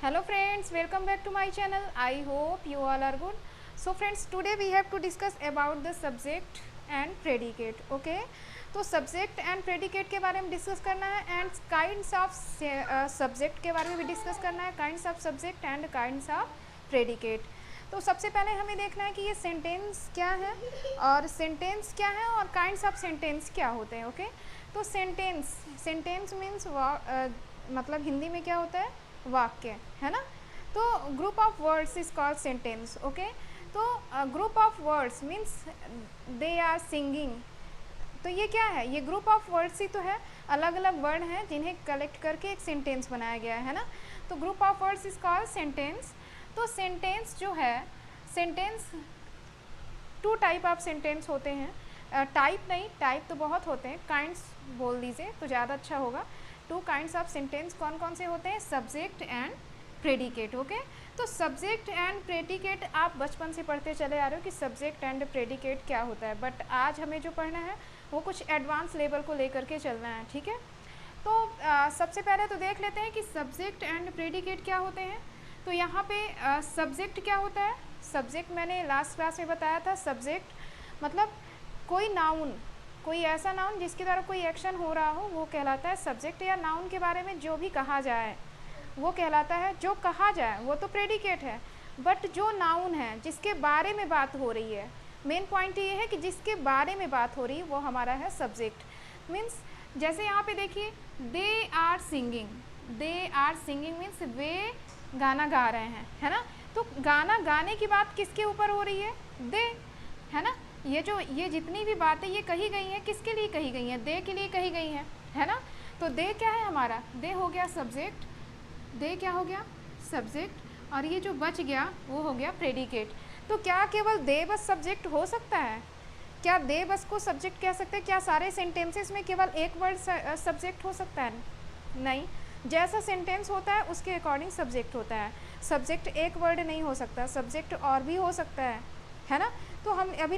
Hello friends, welcome back to my channel. I hope you all are good. So friends, today we have to discuss about the subject and predicate. Okay, तो subject and predicate के बारे में discuss करना है and kinds of subject के बारे में भी डिस्कस करना है, kinds of subject and kinds of predicate. तो सबसे पहले हमें देखना है कि ये सेंटेंस क्या है और सेंटेंस क्या है और काइंड्स ऑफ सेंटेंस क्या होते हैं. ओके, तो सेंटेंस मीन्स मतलब हिंदी में क्या होता है, वाक्य, है ना. तो group of words is called sentence. Okay, तो group of words means they are singing. तो ये क्या है, ये ग्रुप ऑफ वर्ड्स ही तो है, अलग अलग वर्ड हैं जिन्हें कलेक्ट करके एक सेंटेंस बनाया गया है ना. तो group of words is called sentence. तो सेंटेंस जो है, sentence two type of sentence होते हैं. टाइप नहीं, टाइप तो बहुत होते हैं, काइंड्स बोल दीजिए तो ज़्यादा अच्छा होगा. टू काइंड्स ऑफ सेंटेंस कौन कौन से होते हैं, सब्जेक्ट एंड प्रेडिकेट. ओके, तो सब्जेक्ट एंड प्रेडिकेट आप बचपन से पढ़ते चले आ रहे हो कि सब्जेक्ट एंड प्रेडिकेट क्या होता है, बट आज हमें जो पढ़ना है वो कुछ एडवांस लेवल को लेकर के चलना है. ठीक है, तो सबसे पहले तो देख लेते हैं कि सब्जेक्ट एंड प्रेडिकेट क्या होते हैं. तो यहाँ पे सब्जेक्ट क्या होता है. सब्जेक्ट मैंने लास्ट क्लास में बताया था. सब्जेक्ट मतलब कोई नाउन, कोई ऐसा नाउन जिसके द्वारा कोई एक्शन हो रहा हो वो कहलाता है सब्जेक्ट. या नाउन के बारे में जो भी कहा जाए वो कहलाता है, जो कहा जाए वो तो प्रेडिकेट है, बट जो नाउन है जिसके बारे में बात हो रही है, मेन पॉइंट ये है कि जिसके बारे में बात हो रही है वो हमारा है सब्जेक्ट. मीन्स जैसे यहाँ पे देखिए, they are singing. They are singing means वे गाना गा रहे हैं, है ना. तो गाना गाने की बात किसके ऊपर हो रही है, दे, है ना. ये जितनी भी बातें ये कही गई हैं किसके लिए कही गई हैं, दे के लिए कही गई हैं, है ना. तो दे क्या है हमारा, दे हो गया सब्जेक्ट. दे क्या हो गया, सब्जेक्ट. और ये जो बच गया वो हो गया प्रेडिकेट. तो क्या केवल दे बस सब्जेक्ट हो सकता है, क्या दे बस को सब्जेक्ट कह सकते हैं, क्या सारे सेंटेंसेस में केवल एक वर्ड सब्जेक्ट हो सकता है, नहीं. जैसा सेंटेंस होता है उसके अकॉर्डिंग सब्जेक्ट होता है. सब्जेक्ट एक वर्ड नहीं हो सकता, सब्जेक्ट और भी हो सकता है ना. तो हम अभी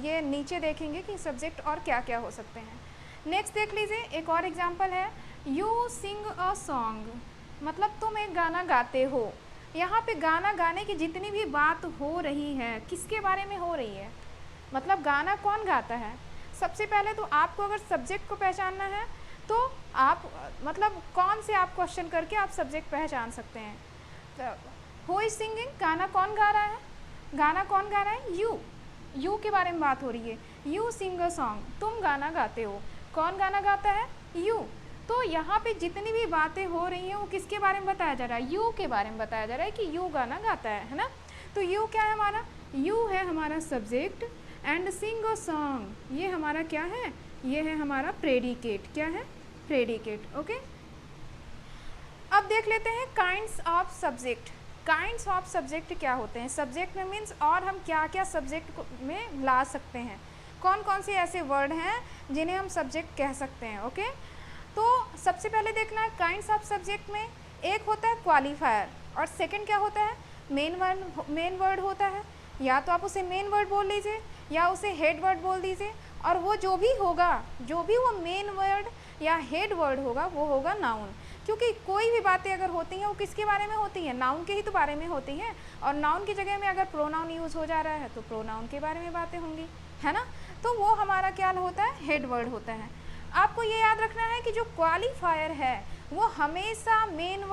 ये नीचे देखेंगे कि सब्जेक्ट और क्या क्या हो सकते हैं. नेक्स्ट देख लीजिए, एक और एग्जांपल है, यू सिंग अ सॉन्ग. मतलब तुम एक गाना गाते हो. यहाँ पे गाना गाने की जितनी भी बात हो रही है किसके बारे में हो रही है, मतलब गाना कौन गाता है. सबसे पहले तो आपको अगर सब्जेक्ट को पहचानना है तो आप मतलब कौन से आप क्वेश्चन करके आप सब्जेक्ट पहचान सकते हैं. हु इज सिंगिंग, गाना कौन गा रहा है, गाना कौन गा रहा है, यू के बारे में बात हो रही है. यू सिंग अ सॉन्ग, तुम गाना गाते हो. कौन गाना गाता है, यू. तो यहाँ पे जितनी भी बातें हो रही हैं वो किसके बारे में बताया जा रहा है, यू के बारे में बताया जा रहा है कि यू गाना गाता है ना. तो यू क्या है हमारा, यू है हमारा subject and Singh a song ये हमारा क्या है, ये है हमारा प्रेडिकेट. क्या है, प्रेडिकेट. ओके, अब देख लेते हैं kinds of subject. Kinds of subject क्या होते हैं. सब्जेक्ट में मीन्स और हम क्या क्या सब्जेक्ट में ला सकते हैं, कौन कौन से ऐसे वर्ड हैं जिन्हें हम सब्जेक्ट कह सकते हैं. ओके, तो सबसे पहले देखना है काइंड्स ऑफ सब्जेक्ट में एक होता है क्वालिफायर और सेकंड क्या होता है, मेन वर्ड होता है. या तो आप उसे मेन वर्ड बोल लीजिए या उसे हेड वर्ड बोल दीजिए, और वो जो भी होगा, जो भी वो मेन वर्ड या हेड वर्ड होगा वो होगा नाउन. क्योंकि कोई भी बातें अगर होती हैं वो किसके बारे में होती हैं, नाउन के ही तो बारे में होती हैं. और नाउन की जगह में अगर प्रोनाउन यूज़ हो जा रहा है तो प्रोनाउन के बारे में बातें होंगी, है ना. तो वो हमारा क्या होता है, हेड वर्ड होता है. आपको ये याद रखना है कि जो क्वालिफायर है वो हमेशा मेन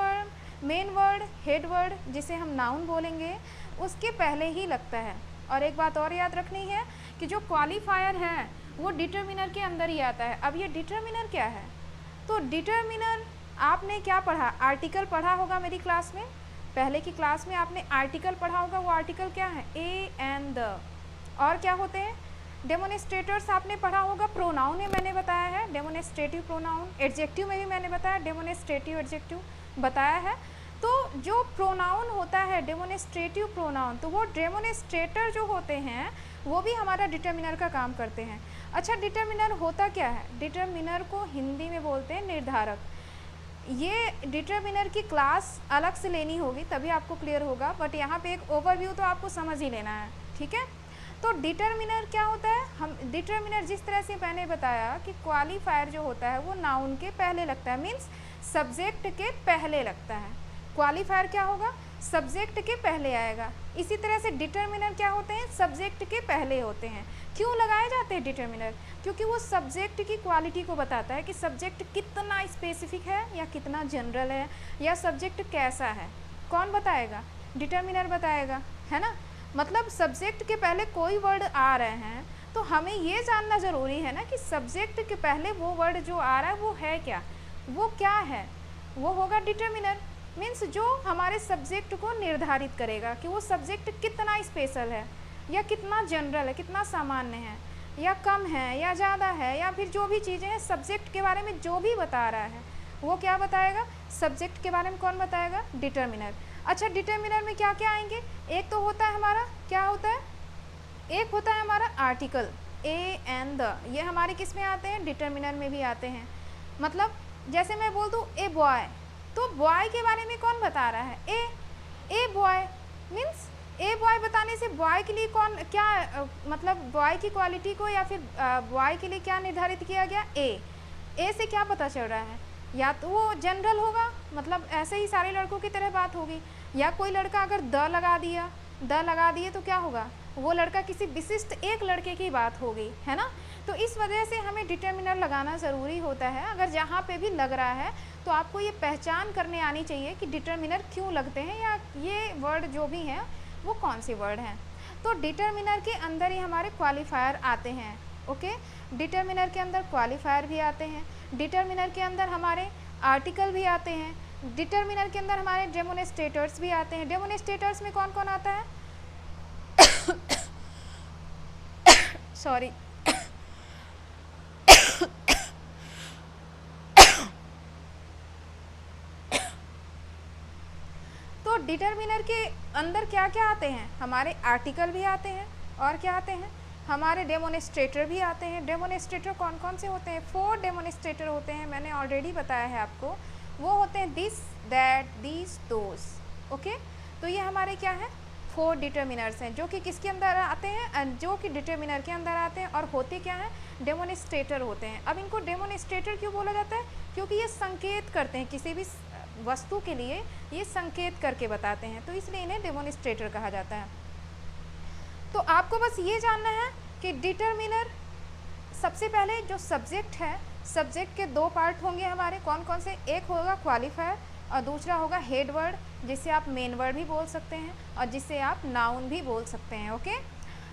वर्ड हेड वर्ड जिसे हम नाउन बोलेंगे उसके पहले ही लगता है. और एक बात और याद रखनी है कि जो क्वालिफायर है वो डिटर्मिनर के अंदर ही आता है. अब ये डिटर्मिनर क्या है, तो डिटर्मिनर आपने क्या पढ़ा, आर्टिकल पढ़ा होगा मेरी क्लास में, पहले की क्लास में आपने आर्टिकल पढ़ा होगा. वो आर्टिकल क्या है, ए एंड द. और क्या होते हैं, डेमोनेस्ट्रेटर्स आपने पढ़ा होगा. प्रोनाउन में मैंने बताया है डेमोनेस्ट्रेटिव प्रोनाउन, एडजेक्टिव में भी मैंने बताया डेमोनेस्ट्रेटिव एडजेक्टिव बताया है. तो जो प्रोनाउन होता है डेमोनेस्ट्रेटिव प्रोनाउन, तो वो डेमोनेस्ट्रेटर जो होते हैं वो भी हमारा डिटर्मिनर का काम करते हैं. अच्छा, डिटर्मिनर होता क्या है, डिटर्मिनर को हिंदी में बोलते हैं निर्धारक. ये डिटर्मिनर की क्लास अलग से लेनी होगी तभी आपको क्लियर होगा, बट यहाँ पे एक ओवरव्यू तो आपको समझ ही लेना है. ठीक है, तो डिटर्मिनर क्या होता है, हम डिटर्मिनर जिस तरह से मैंने बताया कि क्वालिफायर जो होता है वो नाउन के पहले लगता है, मीन्स सब्जेक्ट के पहले लगता है. क्वालिफायर क्या होगा, सब्जेक्ट के पहले आएगा। इसी तरह से डिटर्मिनर क्या होते हैं, सब्जेक्ट के पहले होते हैं। क्यों लगाए जाते हैं डिटर्मिनर, क्योंकि वो सब्जेक्ट की क्वालिटी को बताता है कि सब्जेक्ट कितना स्पेसिफिक है या कितना जनरल है, या सब्जेक्ट कैसा है। कौन बताएगा, डिटर्मिनर बताएगा, है ना। मतलब सब्जेक्ट के पहले कोई वर्ड आ रहे हैं तो हमें ये जानना ज़रूरी है ना कि सब्जेक्ट के पहले वो वर्ड जो आ रहा है वो है क्या, वो क्या है, वो होगा डिटर्मिनर। मीन्स जो हमारे सब्जेक्ट को निर्धारित करेगा कि वो सब्जेक्ट कितना स्पेशल है या कितना जनरल है, कितना सामान्य है, या कम है या ज़्यादा है, या फिर जो भी चीज़ें हैं सब्जेक्ट के बारे में जो भी बता रहा है वो क्या बताएगा, सब्जेक्ट के बारे में कौन बताएगा, डिटर्मिनर। अच्छा, डिटर्मिनर में क्या क्या आएंगे, एक तो होता है हमारा, क्या होता है, एक होता है हमारा आर्टिकल ए एंड द, ये हमारे किस में आते हैं, डिटर्मिनर में भी आते हैं। मतलब जैसे मैं बोल दूँ ए बॉय, तो बॉय के बारे में कौन बता रहा है, a boy. Means a boy बताने से बॉय के लिए कौन क्या मतलब बॉय की क्वालिटी को या फिर बॉय के लिए क्या निर्धारित किया गया, ए से क्या पता चल रहा है, या तो वो जनरल होगा, मतलब ऐसे ही सारे लड़कों की तरह बात होगी, या कोई लड़का अगर द लगा दिए तो क्या होगा, वो लड़का किसी विशिष्ट एक लड़के की बात होगी, है ना। तो इस वजह से हमें डिटर्मिनर लगाना ज़रूरी होता है। अगर जहाँ पे भी लग रहा है तो आपको ये पहचान करने आनी चाहिए कि डिटर्मिनर क्यों लगते हैं, या ये वर्ड जो भी हैं वो कौन से वर्ड हैं। तो डिटर्मिनर के अंदर ही हमारे क्वालिफायर आते हैं। ओके, डिटर्मिनर के अंदर क्वालिफायर भी आते हैं, डिटर्मिनर के अंदर हमारे आर्टिकल भी आते हैं, डिटर्मिनर के अंदर हमारे डेमोन्स्ट्रेटर्स भी आते हैं। डेमोन्स्ट्रेटर्स में कौन कौन आता है सॉरी तो डिटर्मिनर के अंदर क्या क्या आते हैं, हमारे आर्टिकल भी आते हैं, और क्या आते हैं, हमारे डेमोन्स्ट्रेटर भी आते हैं। डेमोन्स्ट्रेटर कौन कौन से होते हैं, 4 डेमोन्स्ट्रेटर होते हैं, मैंने ऑलरेडी बताया है आपको। वो होते हैं this, that, these, those. Okay, तो ये हमारे क्या है, 4 डिटर्मिनर्स हैं जो कि किसके अंदर आते हैं, जो कि डिटर्मिनर के अंदर आते हैं, और होते क्या हैं, डेमोन्स्ट्रेटर होते हैं। अब इनको डेमोन्स्ट्रेटर क्यों बोला जाता है, क्योंकि ये संकेत करते हैं, किसी भी वस्तु के लिए ये संकेत करके बताते हैं, तो इसलिए इन्हें डेमोन्स्ट्रेटर कहा जाता है। तो आपको बस ये जानना है कि डिटर्मिनर, सबसे पहले जो सब्जेक्ट है, सब्जेक्ट के 2 पार्ट होंगे हमारे, कौन कौन से, एक होगा क्वालिफायर और दूसरा होगा हेड वर्ड, जिसे आप मेन वर्ड भी बोल सकते हैं और जिसे आप नाउन भी बोल सकते हैं। ओके,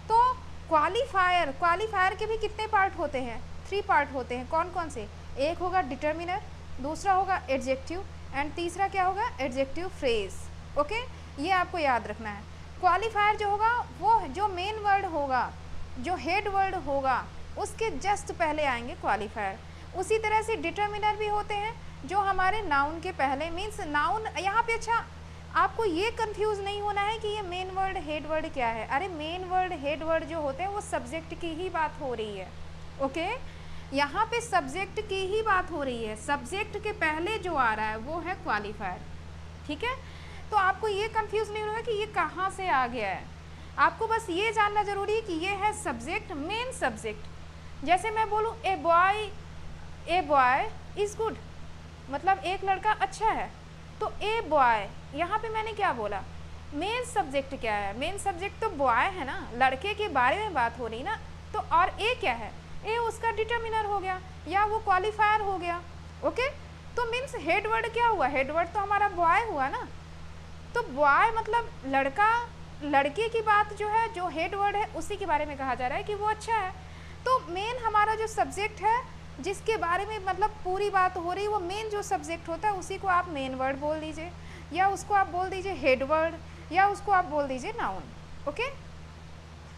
तो क्वालिफायर के भी कितने पार्ट होते हैं, 3 पार्ट होते हैं। कौन कौन से, एक होगा डिटर्मिनर, दूसरा होगा एडजेक्टिव, एंड तीसरा क्या होगा, एडजेक्टिव फ्रेज। ओके, ये आपको याद रखना है। क्वालिफायर जो होगा वो जो मेन वर्ड होगा, जो हेड वर्ड होगा, उसके जस्ट पहले आएंगे क्वालिफायर। उसी तरह से डिटर्मिनर भी होते हैं जो हमारे नाउन के पहले, मीन्स नाउन यहाँ पे, अच्छा आपको ये कंफ्यूज नहीं होना है कि ये मेन वर्ड हेड वर्ड क्या है। अरे मेन वर्ड हेड वर्ड जो होते हैं वो सब्जेक्ट की ही बात हो रही है। ओके, यहाँ पे सब्जेक्ट की ही बात हो रही है, सब्जेक्ट के पहले जो आ रहा है वो है क्वालिफायर। ठीक है, तो आपको ये कंफ्यूज नहीं होगा कि ये कहाँ से आ गया है। आपको बस ये जानना जरूरी है कि ये है सब्जेक्ट, मेन सब्जेक्ट। जैसे मैं बोलूँ ए बॉय इज़ गुड, मतलब एक लड़का अच्छा है, तो ए बॉय, यहाँ पे मैंने क्या बोला, मेन सब्जेक्ट क्या है, मेन सब्जेक्ट तो बॉय है ना, लड़के के बारे में बात हो रही ना। तो और ए क्या है, ए उसका डिटर्मिनर हो गया या वो क्वालिफायर हो गया। ओके, तो मीन्स हेड वर्ड क्या हुआ, हेड वर्ड तो हमारा बॉय हुआ ना। तो बॉय मतलब लड़का, लड़के की बात जो है, जो हेड वर्ड है उसी के बारे में कहा जा रहा है कि वो अच्छा है। तो मेन हमारा जो सब्जेक्ट है, जिसके बारे में मतलब पूरी बात हो रही, वो मेन जो सब्जेक्ट होता है उसी को आप मेन वर्ड बोल दीजिए, या उसको आप बोल दीजिए हेड वर्ड, या उसको आप बोल दीजिए नाउन। ओके,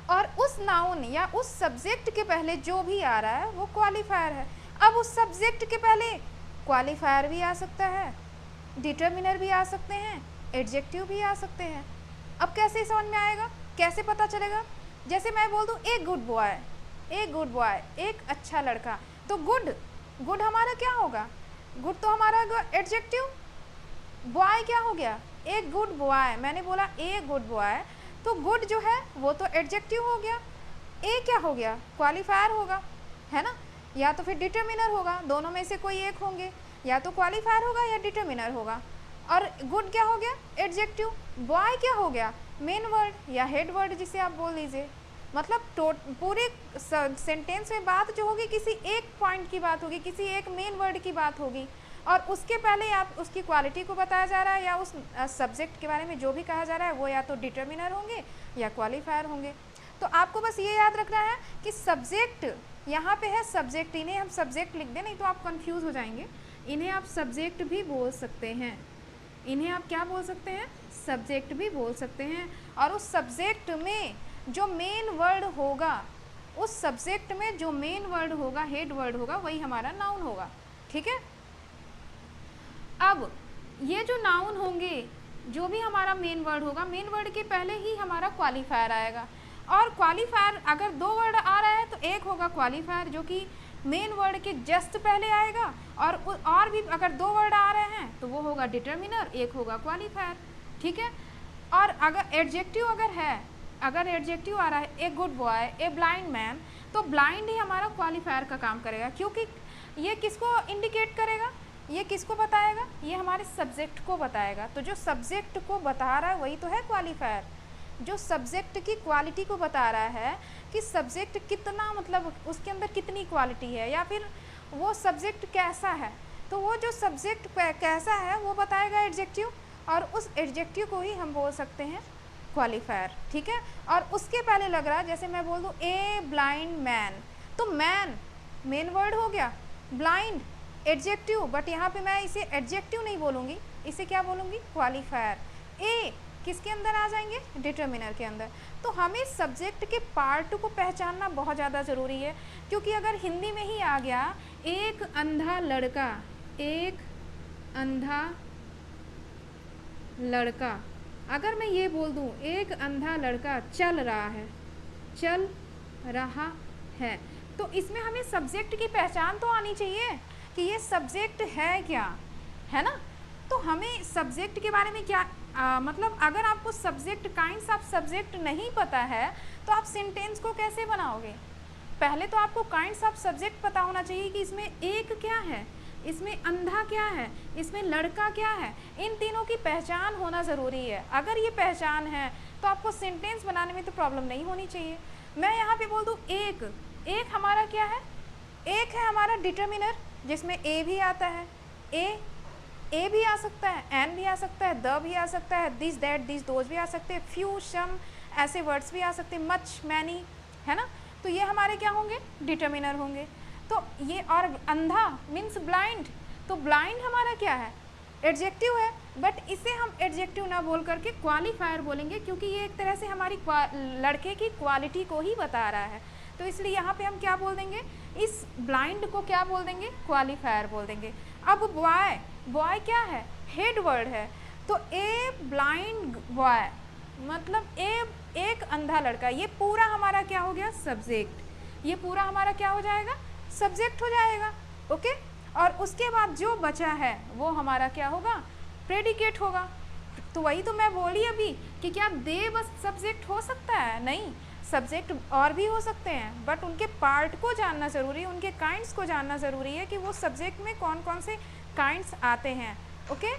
और उस नाउन या उस सब्जेक्ट के पहले जो भी आ रहा है वो क्वालिफायर है। अब उस सब्जेक्ट के पहले क्वालिफायर भी आ सकता है, डिटर्मिनर भी आ सकते हैं, एडजेक्टिव भी आ सकते हैं। अब कैसे समझ में आएगा, कैसे पता चलेगा, जैसे मैं बोल दूँ ए गुड बॉय, एक अच्छा लड़का, तो गुड हमारा क्या होगा, गुड तो हमारा एडजेक्टिव, बॉय क्या हो गया, ए गुड बॉय। मैंने बोला ए गुड बॉय, तो गुड जो है वो तो एडजेक्टिव हो गया, ए क्या हो गया, क्वालिफायर होगा, है ना, या तो फिर डिटर्मिनर होगा, दोनों में से कोई एक होंगे, या तो क्वालिफायर होगा या डिटर्मिनर होगा। और गुड क्या हो गया एडजेक्टिव, बॉय क्या हो गया मेन वर्ड या हेड वर्ड जिसे आप बोल लीजिए। मतलब पूरे सेंटेंस में बात जो होगी किसी एक पॉइंट की बात होगी, किसी एक मेन वर्ड की बात होगी, और उसके पहले आप उसकी क्वालिटी को बताया जा रहा है या उस सब्जेक्ट के बारे में जो भी कहा जा रहा है वो या तो डिटर्मिनर होंगे या क्वालिफायर होंगे। तो आपको बस ये याद रखना है कि सब्जेक्ट यहाँ पे है सब्जेक्ट, इन्हें हम सब्जेक्ट लिख दें नहीं तो आप कंफ्यूज हो जाएंगे। इन्हें आप सब्जेक्ट भी बोल सकते हैं, इन्हें आप क्या बोल सकते हैं सब्जेक्ट भी बोल सकते हैं। और उस सब्जेक्ट में जो मेन वर्ड होगा, उस सब्जेक्ट में जो मेन वर्ड होगा हेड वर्ड होगा वही हमारा नाउन होगा। ठीक है, अब ये जो नाउन होंगे जो भी हमारा मेन वर्ड होगा, मेन वर्ड के पहले ही हमारा क्वालिफायर आएगा। और क्वालिफायर अगर दो वर्ड आ रहा है तो एक होगा क्वालिफायर जो कि मेन वर्ड के जस्ट पहले आएगा, और भी अगर दो वर्ड आ रहे हैं तो वो होगा डिटर्मिनर, एक होगा क्वालिफायर। ठीक है, और अगर एडजेक्टिव अगर एडजेक्टिव आ रहा है a good boy, A blind man, तो ब्लाइंड ही हमारा क्वालिफायर का काम करेगा, क्योंकि ये किसको इंडिकेट करेगा, ये किसको बताएगा, ये हमारे सब्जेक्ट को बताएगा। तो जो सब्जेक्ट को बता रहा है वही तो है क्वालिफायर, जो सब्जेक्ट की क्वालिटी को बता रहा है कि सब्जेक्ट कितना, मतलब उसके अंदर कितनी क्वालिटी है या फिर वो सब्जेक्ट कैसा है। तो वो जो सब्जेक्ट कैसा है वो बताएगा एडजेक्टिव, और उस एडजेक्टिव को ही हम बोल सकते हैं क्वालिफायर। ठीक है, और उसके पहले लग रहा है जैसे मैं बोल दूँ ए ब्लाइंड मैन, तो मैन मेन वर्ड हो गया, ब्लाइंड एडजेक्टिव, बट यहाँ पे मैं इसे एडजेक्टिव नहीं बोलूँगी, इसे क्या बोलूँगी क्वालिफायर। ए किसके अंदर आ जाएंगे डिटर्मिनर के अंदर। तो हमें सब्जेक्ट के पार्ट को पहचानना बहुत ज़्यादा ज़रूरी है, क्योंकि अगर हिंदी में ही आ गया एक अंधा लड़का, एक अंधा लड़का, अगर मैं ये बोल दूँ एक अंधा लड़का चल रहा है, तो इसमें हमें सब्जेक्ट की पहचान तो आनी चाहिए कि ये सब्जेक्ट है क्या, है ना। तो हमें सब्जेक्ट के बारे में क्या मतलब अगर आपको सब्जेक्ट काइंड्स ऑफ सब्जेक्ट नहीं पता है तो आप सेंटेंस को कैसे बनाओगे। पहले तो आपको काइंड्स ऑफ सब्जेक्ट पता होना चाहिए कि इसमें एक क्या है, इसमें अंधा क्या है, इसमें लड़का क्या है, इन तीनों की पहचान होना ज़रूरी है। अगर ये पहचान है तो आपको सेंटेंस बनाने में तो प्रॉब्लम नहीं होनी चाहिए। मैं यहाँ पे बोल दूँ एक, एक हमारा क्या है, एक है हमारा डिटर्मिनर जिसमें ए भी आता है, ए भी आ सकता है, एन भी आ सकता है, द भी आ सकता है, दिस दैट दिस दोज भी आ सकते हैं, फ्यू सम ऐसे वर्ड्स भी आ सकते हैं, मच मैनी, है ना। तो ये हमारे क्या होंगे डिटर्मिनर होंगे। तो ये, और अंधा मीन्स ब्लाइंड, तो ब्लाइंड हमारा क्या है एडजेक्टिव है, बट इसे हम एडजेक्टिव ना बोल करके क्वालिफायर बोलेंगे, क्योंकि ये एक तरह से हमारी लड़के की क्वालिटी को ही बता रहा है। तो इसलिए यहाँ पे हम क्या बोल देंगे, इस ब्लाइंड को क्या बोल देंगे क्वालिफायर बोल देंगे। अब बॉय, बॉय क्या है हेड वर्ड है, तो ए ब्लाइंड बॉय मतलब एक अंधा लड़का, ये पूरा हमारा क्या हो गया सब्जेक्ट, ये पूरा हमारा क्या हो जाएगा सब्जेक्ट हो जाएगा। ओके, और उसके बाद जो बचा है वो हमारा क्या होगा प्रेडिकेट होगा। तो वही तो मैं बोली अभी कि क्या दे बस सब्जेक्ट हो सकता है, नहीं, सब्जेक्ट और भी हो सकते हैं, बट उनके पार्ट को जानना ज़रूरी है, उनके काइंड्स को जानना ज़रूरी है कि वो सब्जेक्ट में कौन कौन से काइंड्स आते हैं। ओके,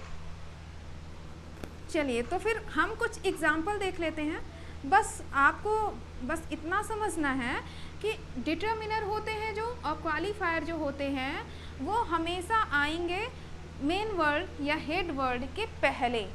चलिए तो फिर हम कुछ एग्जाम्पल देख लेते हैं। बस आपको बस इतना समझना है कि डिटर्मिनर होते हैं जो, और क्वालिफायर जो होते हैं वो हमेशा आएंगे मेन वर्ड या हेड वर्ड के पहले,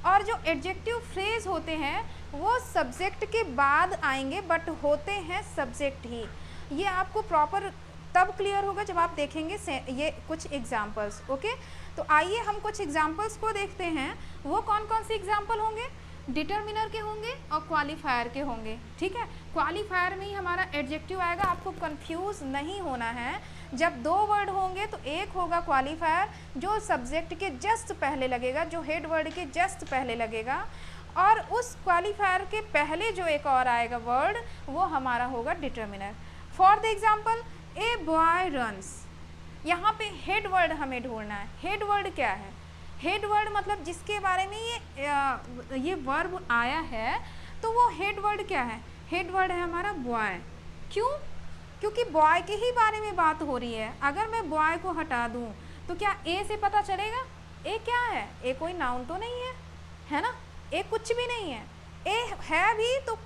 और जो एडजेक्टिव फ्रेज होते हैं वो सब्जेक्ट के बाद आएंगे, बट होते हैं सब्जेक्ट ही। ये आपको प्रॉपर तब क्लियर होगा जब आप देखेंगे ये कुछ एग्जाम्पल्स। ओके, तो आइए हम कुछ एग्जाम्पल्स को देखते हैं। वो कौन कौन से एग्जाम्पल होंगे, डिटर्मिनर के होंगे और क्वालिफायर के होंगे। ठीक है, क्वालिफायर में ही हमारा एडजेक्टिव आएगा, आपको कंफ्यूज नहीं होना है। जब दो वर्ड होंगे तो एक होगा क्वालिफायर जो सब्जेक्ट के जस्ट पहले लगेगा, जो हेड वर्ड के जस्ट पहले लगेगा, और उस क्वालिफायर के पहले जो एक और आएगा वर्ड वो हमारा होगा determiner. For the example a boy runs, यहाँ पे हेड वर्ड हमें ढूंढना है। हेड वर्ड क्या है, हेड वर्ड मतलब जिसके बारे में ये वर्ब आया है, तो वो हेड वर्ड क्या है, हेड वर्ड है हमारा बॉय। क्यों, क्योंकि बॉय के ही बारे में बात हो रही है। अगर मैं बॉय को हटा दूं तो क्या ए से पता चलेगा, ए क्या है, ए कोई नाउन तो नहीं है ना, ए कुछ भी नहीं है। ए है भी तो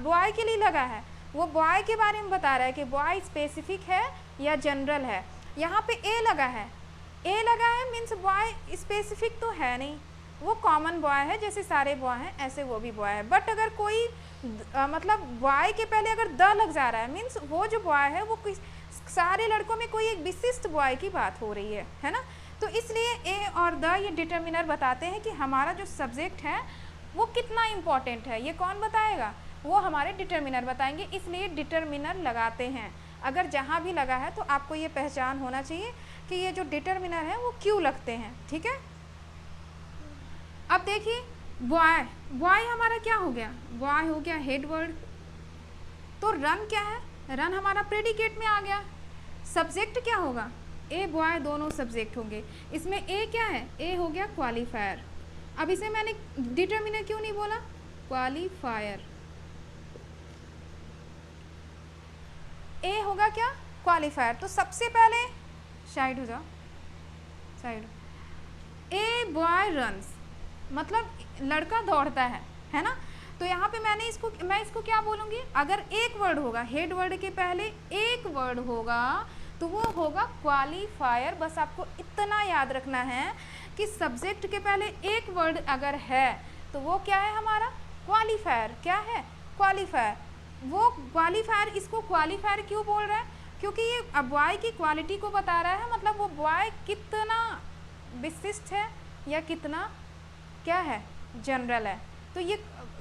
बॉय के लिए लगा है, वो बॉय के बारे में बता रहा है कि बॉय स्पेसिफिक है या जनरल है। यहाँ पे ए लगा है, ए लगा है मीन्स बॉय स्पेसिफिक तो है नहीं, वो कॉमन बॉय है, जैसे सारे बॉय हैं ऐसे वो भी बॉय है। बट अगर कोई मतलब बॉय के पहले अगर द लग जा रहा है मीन्स वो जो बॉय है वो सारे लड़कों में कोई एक विशिष्ट बॉय की बात हो रही है ना। तो इसलिए ए और द ये डिटर्मिनर बताते हैं कि हमारा जो सब्जेक्ट है वो कितना इम्पॉर्टेंट है। ये कौन बताएगा, वो हमारे डिटर्मिनर बताएंगे, इसलिए डिटर्मिनर लगाते हैं। अगर जहाँ भी लगा है तो आपको ये पहचान होना चाहिए कि ये जो डिटर्मिनर है वो क्यों लगते हैं, ठीक है। अब देखिए बॉय, बॉय हमारा क्या हो गया, बॉय हो गया हेड वर्ड। तो रन क्या है, रन हमारा प्रेडिकेट में आ गया। सब्जेक्ट क्या होगा, ए बॉय दोनों सब्जेक्ट होंगे। इसमें ए क्या है, ए हो गया क्वालिफायर। अब इसे मैंने डिटर्मिनर क्यों नहीं बोला, क्वालिफायर। ए होगा क्या, क्वालिफायर। तो सबसे पहले साइड हो जाओ, साइड। ए बॉय रन्स मतलब लड़का दौड़ता है ना। तो यहाँ पे मैं इसको क्या बोलूँगी, अगर एक वर्ड होगा, हेड वर्ड के पहले एक वर्ड होगा तो वो होगा क्वालिफायर। बस आपको इतना याद रखना है कि सब्जेक्ट के पहले एक वर्ड अगर है तो वो क्या है हमारा, क्वालिफायर। क्या है, क्वालिफायर। वो क्वालिफायर, इसको क्वालिफायर क्यों बोल रहा है, क्योंकि ये बॉय की क्वालिटी को बता रहा है, मतलब वो बॉय कितना विशिष्ट है या कितना क्या है, जनरल है। तो ये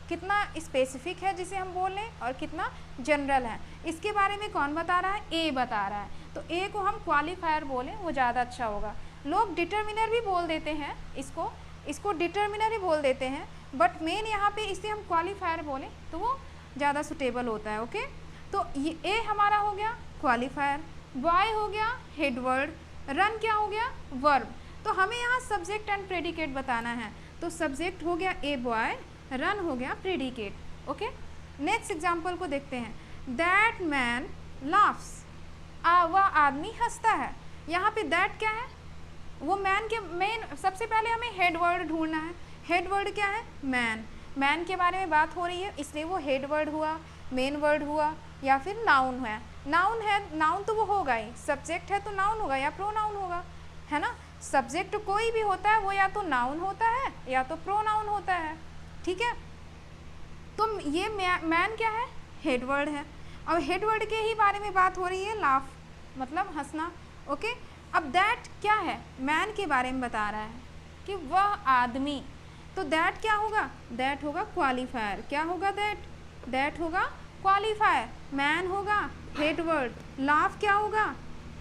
कितना स्पेसिफिक है जिसे हम बोल लें और कितना जनरल है, इसके बारे में कौन बता रहा है, ए बता रहा है। तो ए को हम क्वालिफायर बोलें वो ज़्यादा अच्छा होगा। लोग डिटर्मिनर भी बोल देते हैं, इसको डिटर्मिनर ही बोल देते हैं, बट मेन यहाँ पे इसे हम क्वालिफायर बोलें तो वो ज़्यादा सुटेबल होता है। ओके, तो ये ए हमारा हो गया क्वालिफायर, बॉय हो गया हेड वर्ड, रन क्या हो गया, वर्ब। तो हमें यहाँ सब्जेक्ट एंड प्रेडिकेट बताना है। तो सब्जेक्ट हो गया ए बॉय, रन हो गया प्रेडिकेट। ओके, नेक्स्ट एग्जाम्पल को देखते हैं। दैट मैन लाफ्स, वह आदमी हंसता है। यहाँ पे दैट क्या है, वो मैन के मेन, सबसे पहले हमें हेड वर्ड ढूंढना है। हेड वर्ड क्या है, मैन। मैन के बारे में बात हो रही है इसलिए वो हेड वर्ड हुआ, मेन वर्ड हुआ या फिर नाउन है। नाउन है, नाउन तो वो होगा ही, सब्जेक्ट है तो नाउन होगा या प्रोनाउन होगा, है ना। सब्जेक्ट कोई भी होता है वो या तो नाउन होता है या तो प्रोनाउन होता है, ठीक है। तो ये मैन क्या है, हेड वर्ड है, और हेड वर्ड के ही बारे में बात हो रही है, लाफ मतलब हंसना। ओके, अब दैट क्या है, मैन के बारे में बता रहा है कि वह आदमी। तो दैट क्या होगा, दैट होगा क्वालिफायर। क्या होगा, दैट होगा क्वालिफायर, मैन होगा हेड वर्ड, लाफ क्या होगा,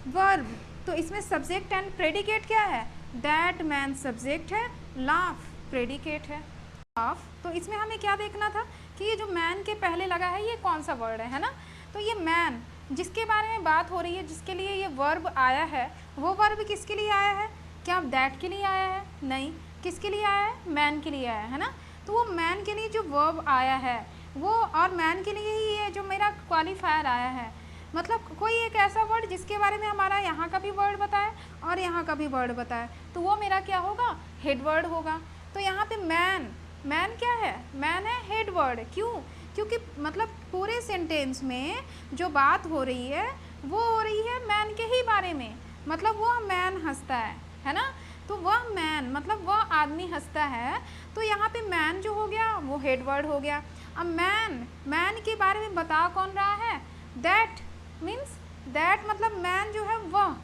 वर्ब। तो इसमें सब्जेक्ट एंड प्रेडिकेट क्या है, दैट मैन सब्जेक्ट है, लाफ प्रेडिकेट है। लाफ, तो इसमें हमें क्या देखना था कि ये जो मैन के पहले लगा है ये कौन सा वर्ड है ना। तो ये मैन जिसके बारे में बात हो रही है, जिसके लिए ये वर्ब आया है, वो वर्ब किसके लिए आया है, क्या दैट के लिए आया है, नहीं, किसके लिए आया है, मैन के लिए आया है ना। तो वो मैन के लिए जो वर्ब आया है वो, और मैन के लिए ही ये जो मेरा क्वालिफायर आया है, मतलब कोई एक ऐसा वर्ड जिसके बारे में हमारा यहाँ का भी वर्ड बताए और यहाँ का भी वर्ड बताए, तो वो मेरा क्या होगा, हेड वर्ड होगा। तो यहाँ पे मैन क्या है, मैन है हेड वर्ड। क्यों, क्योंकि मतलब पूरे सेंटेंस में जो बात हो रही है वो हो रही है मैन के ही बारे में, मतलब वह मैन हंसता है ना। तो वह मैन मतलब वह आदमी हंसता है, तो यहाँ पे मैन जो हो गया वो हेड वर्ड हो गया। अब मैन के बारे में बता कौन रहा है, दैट मीन्स दैट मतलब मैन जो है वह,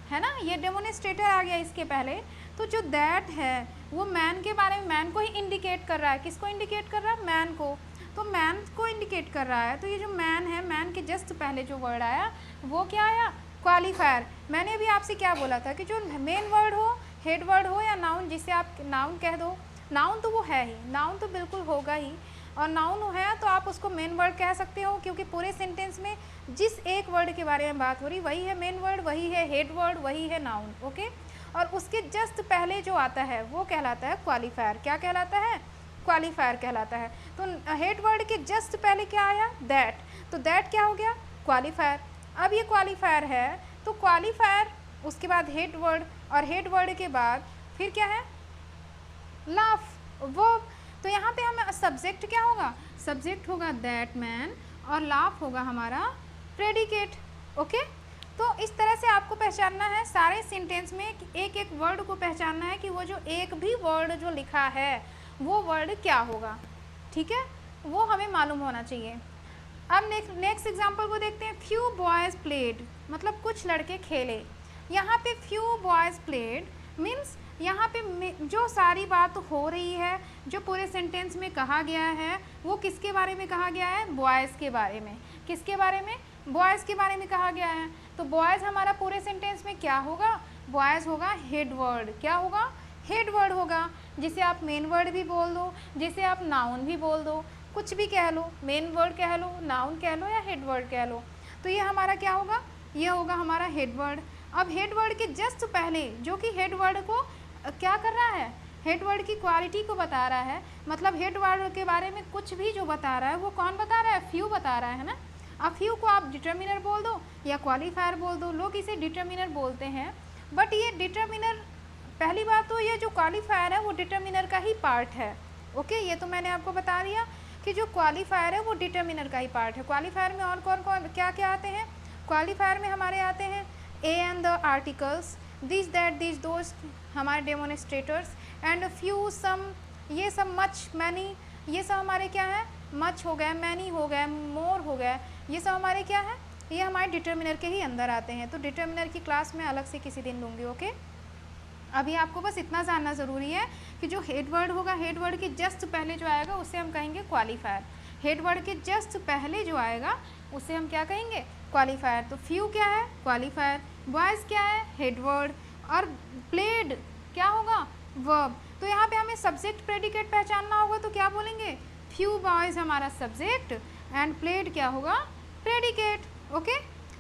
है ना, ये डेमोन्स्ट्रेटर आ गया इसके पहले। तो जो दैट है वो मैन के बारे में, मैन को ही इंडिकेट कर रहा है। किसको इंडिकेट कर रहा है, मैन को। तो मैन को इंडिकेट कर रहा है, तो ये जो मैन है, मैन के जस्ट पहले जो वर्ड आया वो क्या आया, क्वालिफायर। मैंने अभी आपसे क्या बोला था कि जो मेन वर्ड हो, हेड वर्ड हो या नाउन, जिसे आप नाउन कह दो, नाउन तो वो है ही, नाउन तो बिल्कुल होगा ही, और नाउन है तो आप उसको मेन वर्ड कह सकते हो, क्योंकि पूरे सेंटेंस में जिस एक वर्ड के बारे में बात हो रही वही है मेन वर्ड, वही है हेड वर्ड, वही है नाउन। ओके, और उसके जस्ट पहले जो आता है वो कहलाता है क्वालिफायर। क्या कहलाता है, क्वालिफायर कहलाता है। तो हेड वर्ड के जस्ट पहले क्या आया, दैट, तो दैट क्या हो गया, क्वालिफायर। अब ये क्वालिफायर है तो क्वालिफायर, उसके बाद हेड वर्ड, और हेड वर्ड के बाद फिर क्या है, लाफ, वर्ब। तो यहाँ पे हम सब्जेक्ट क्या होगा, सब्जेक्ट होगा दैट मैन, और लाफ होगा हमारा प्रेडिकेट। ओके, तो इस तरह से आपको पहचानना है सारे सेंटेंस में एक एक वर्ड को पहचानना है कि वो जो एक भी वर्ड जो लिखा है वो वर्ड क्या होगा, ठीक है, वो हमें मालूम होना चाहिए। अब नेक्स्ट एग्जांपल को देखते हैं। फ्यू बॉयज़ प्लेड, मतलब कुछ लड़के खेले। यहाँ पे फ्यू बॉयज़ प्लेड मीन्स यहाँ पे जो सारी बात हो रही है, जो पूरे सेंटेंस में कहा गया है, वो किसके बारे में कहा गया है, बॉयज़ के बारे में। किसके बारे में, बॉयज़ के बारे में कहा गया है। तो बॉयज़ हमारा पूरे सेंटेंस में क्या होगा, बॉयज़ होगा हेड वर्ड। क्या होगा, हेड वर्ड होगा, जिसे आप मेन वर्ड भी बोल दो, जिसे आप नाउन भी बोल दो, कुछ भी कह लो, मेन वर्ड कह लो, नाउन कह लो, या हेड वर्ड कह लो। तो ये हमारा क्या होगा, ये होगा हमारा हेड वर्ड। अब हेड वर्ड के जस्ट पहले, जो कि हेड वर्ड को क्या कर रहा है, हेड वर्ड की क्वालिटी को बता रहा है, मतलब हेड वर्ड के बारे में कुछ भी जो बता रहा है वो कौन बता रहा है, फ्यू बता रहा है ना। अब फ्यू को आप डिटर्मिनर बोल दो या क्वालिफायर बोल दो, लोग इसे डिटर्मिनर बोलते हैं, बट ये डिटर्मिनर, पहली बात तो ये जो क्वालिफायर है वो डिटर्मिनर का ही पार्ट है। ओके, ये तो मैंने आपको बता दिया कि जो क्वालिफायर है वो डिटर्मिनर का ही पार्ट है। क्वालिफायर में और कौन कौन क्या क्या आते हैं, क्वालिफायर में हमारे आते हैं A and the articles, this that this those हमारे डेमोन्स्ट्रेटर्स, एंड फ्यू सम, ये सब मच मैनी, ये सब हमारे क्या है, मच हो गया, मैनी हो गया, मोर हो गया, ये सब हमारे क्या है, ये हमारे डिटर्मिनर के ही अंदर आते हैं। तो डिटर्मिनर की क्लास में अलग से किसी दिन लूँगी। ओके, अभी आपको बस इतना जानना ज़रूरी है कि जो हेड वर्ड होगा, हेड वर्ड के जस्ट पहले जो आएगा उसे हम कहेंगे क्वालिफायर। हेड वर्ड के जस्ट पहले जो आएगा उसे हम क्या कहेंगे, क्वालिफायर। तो फ्यू क्या है, क्वालिफायर, बॉयज़ क्या है, हेड वर्ड, और प्लेड क्या होगा, वर्ब। तो यहाँ पे हमें सब्जेक्ट प्रेडिकेट पहचानना होगा, तो क्या बोलेंगे, फ्यू बॉयज़ हमारा सब्जेक्ट एंड प्लेड क्या होगा, प्रेडिकेट। ओके,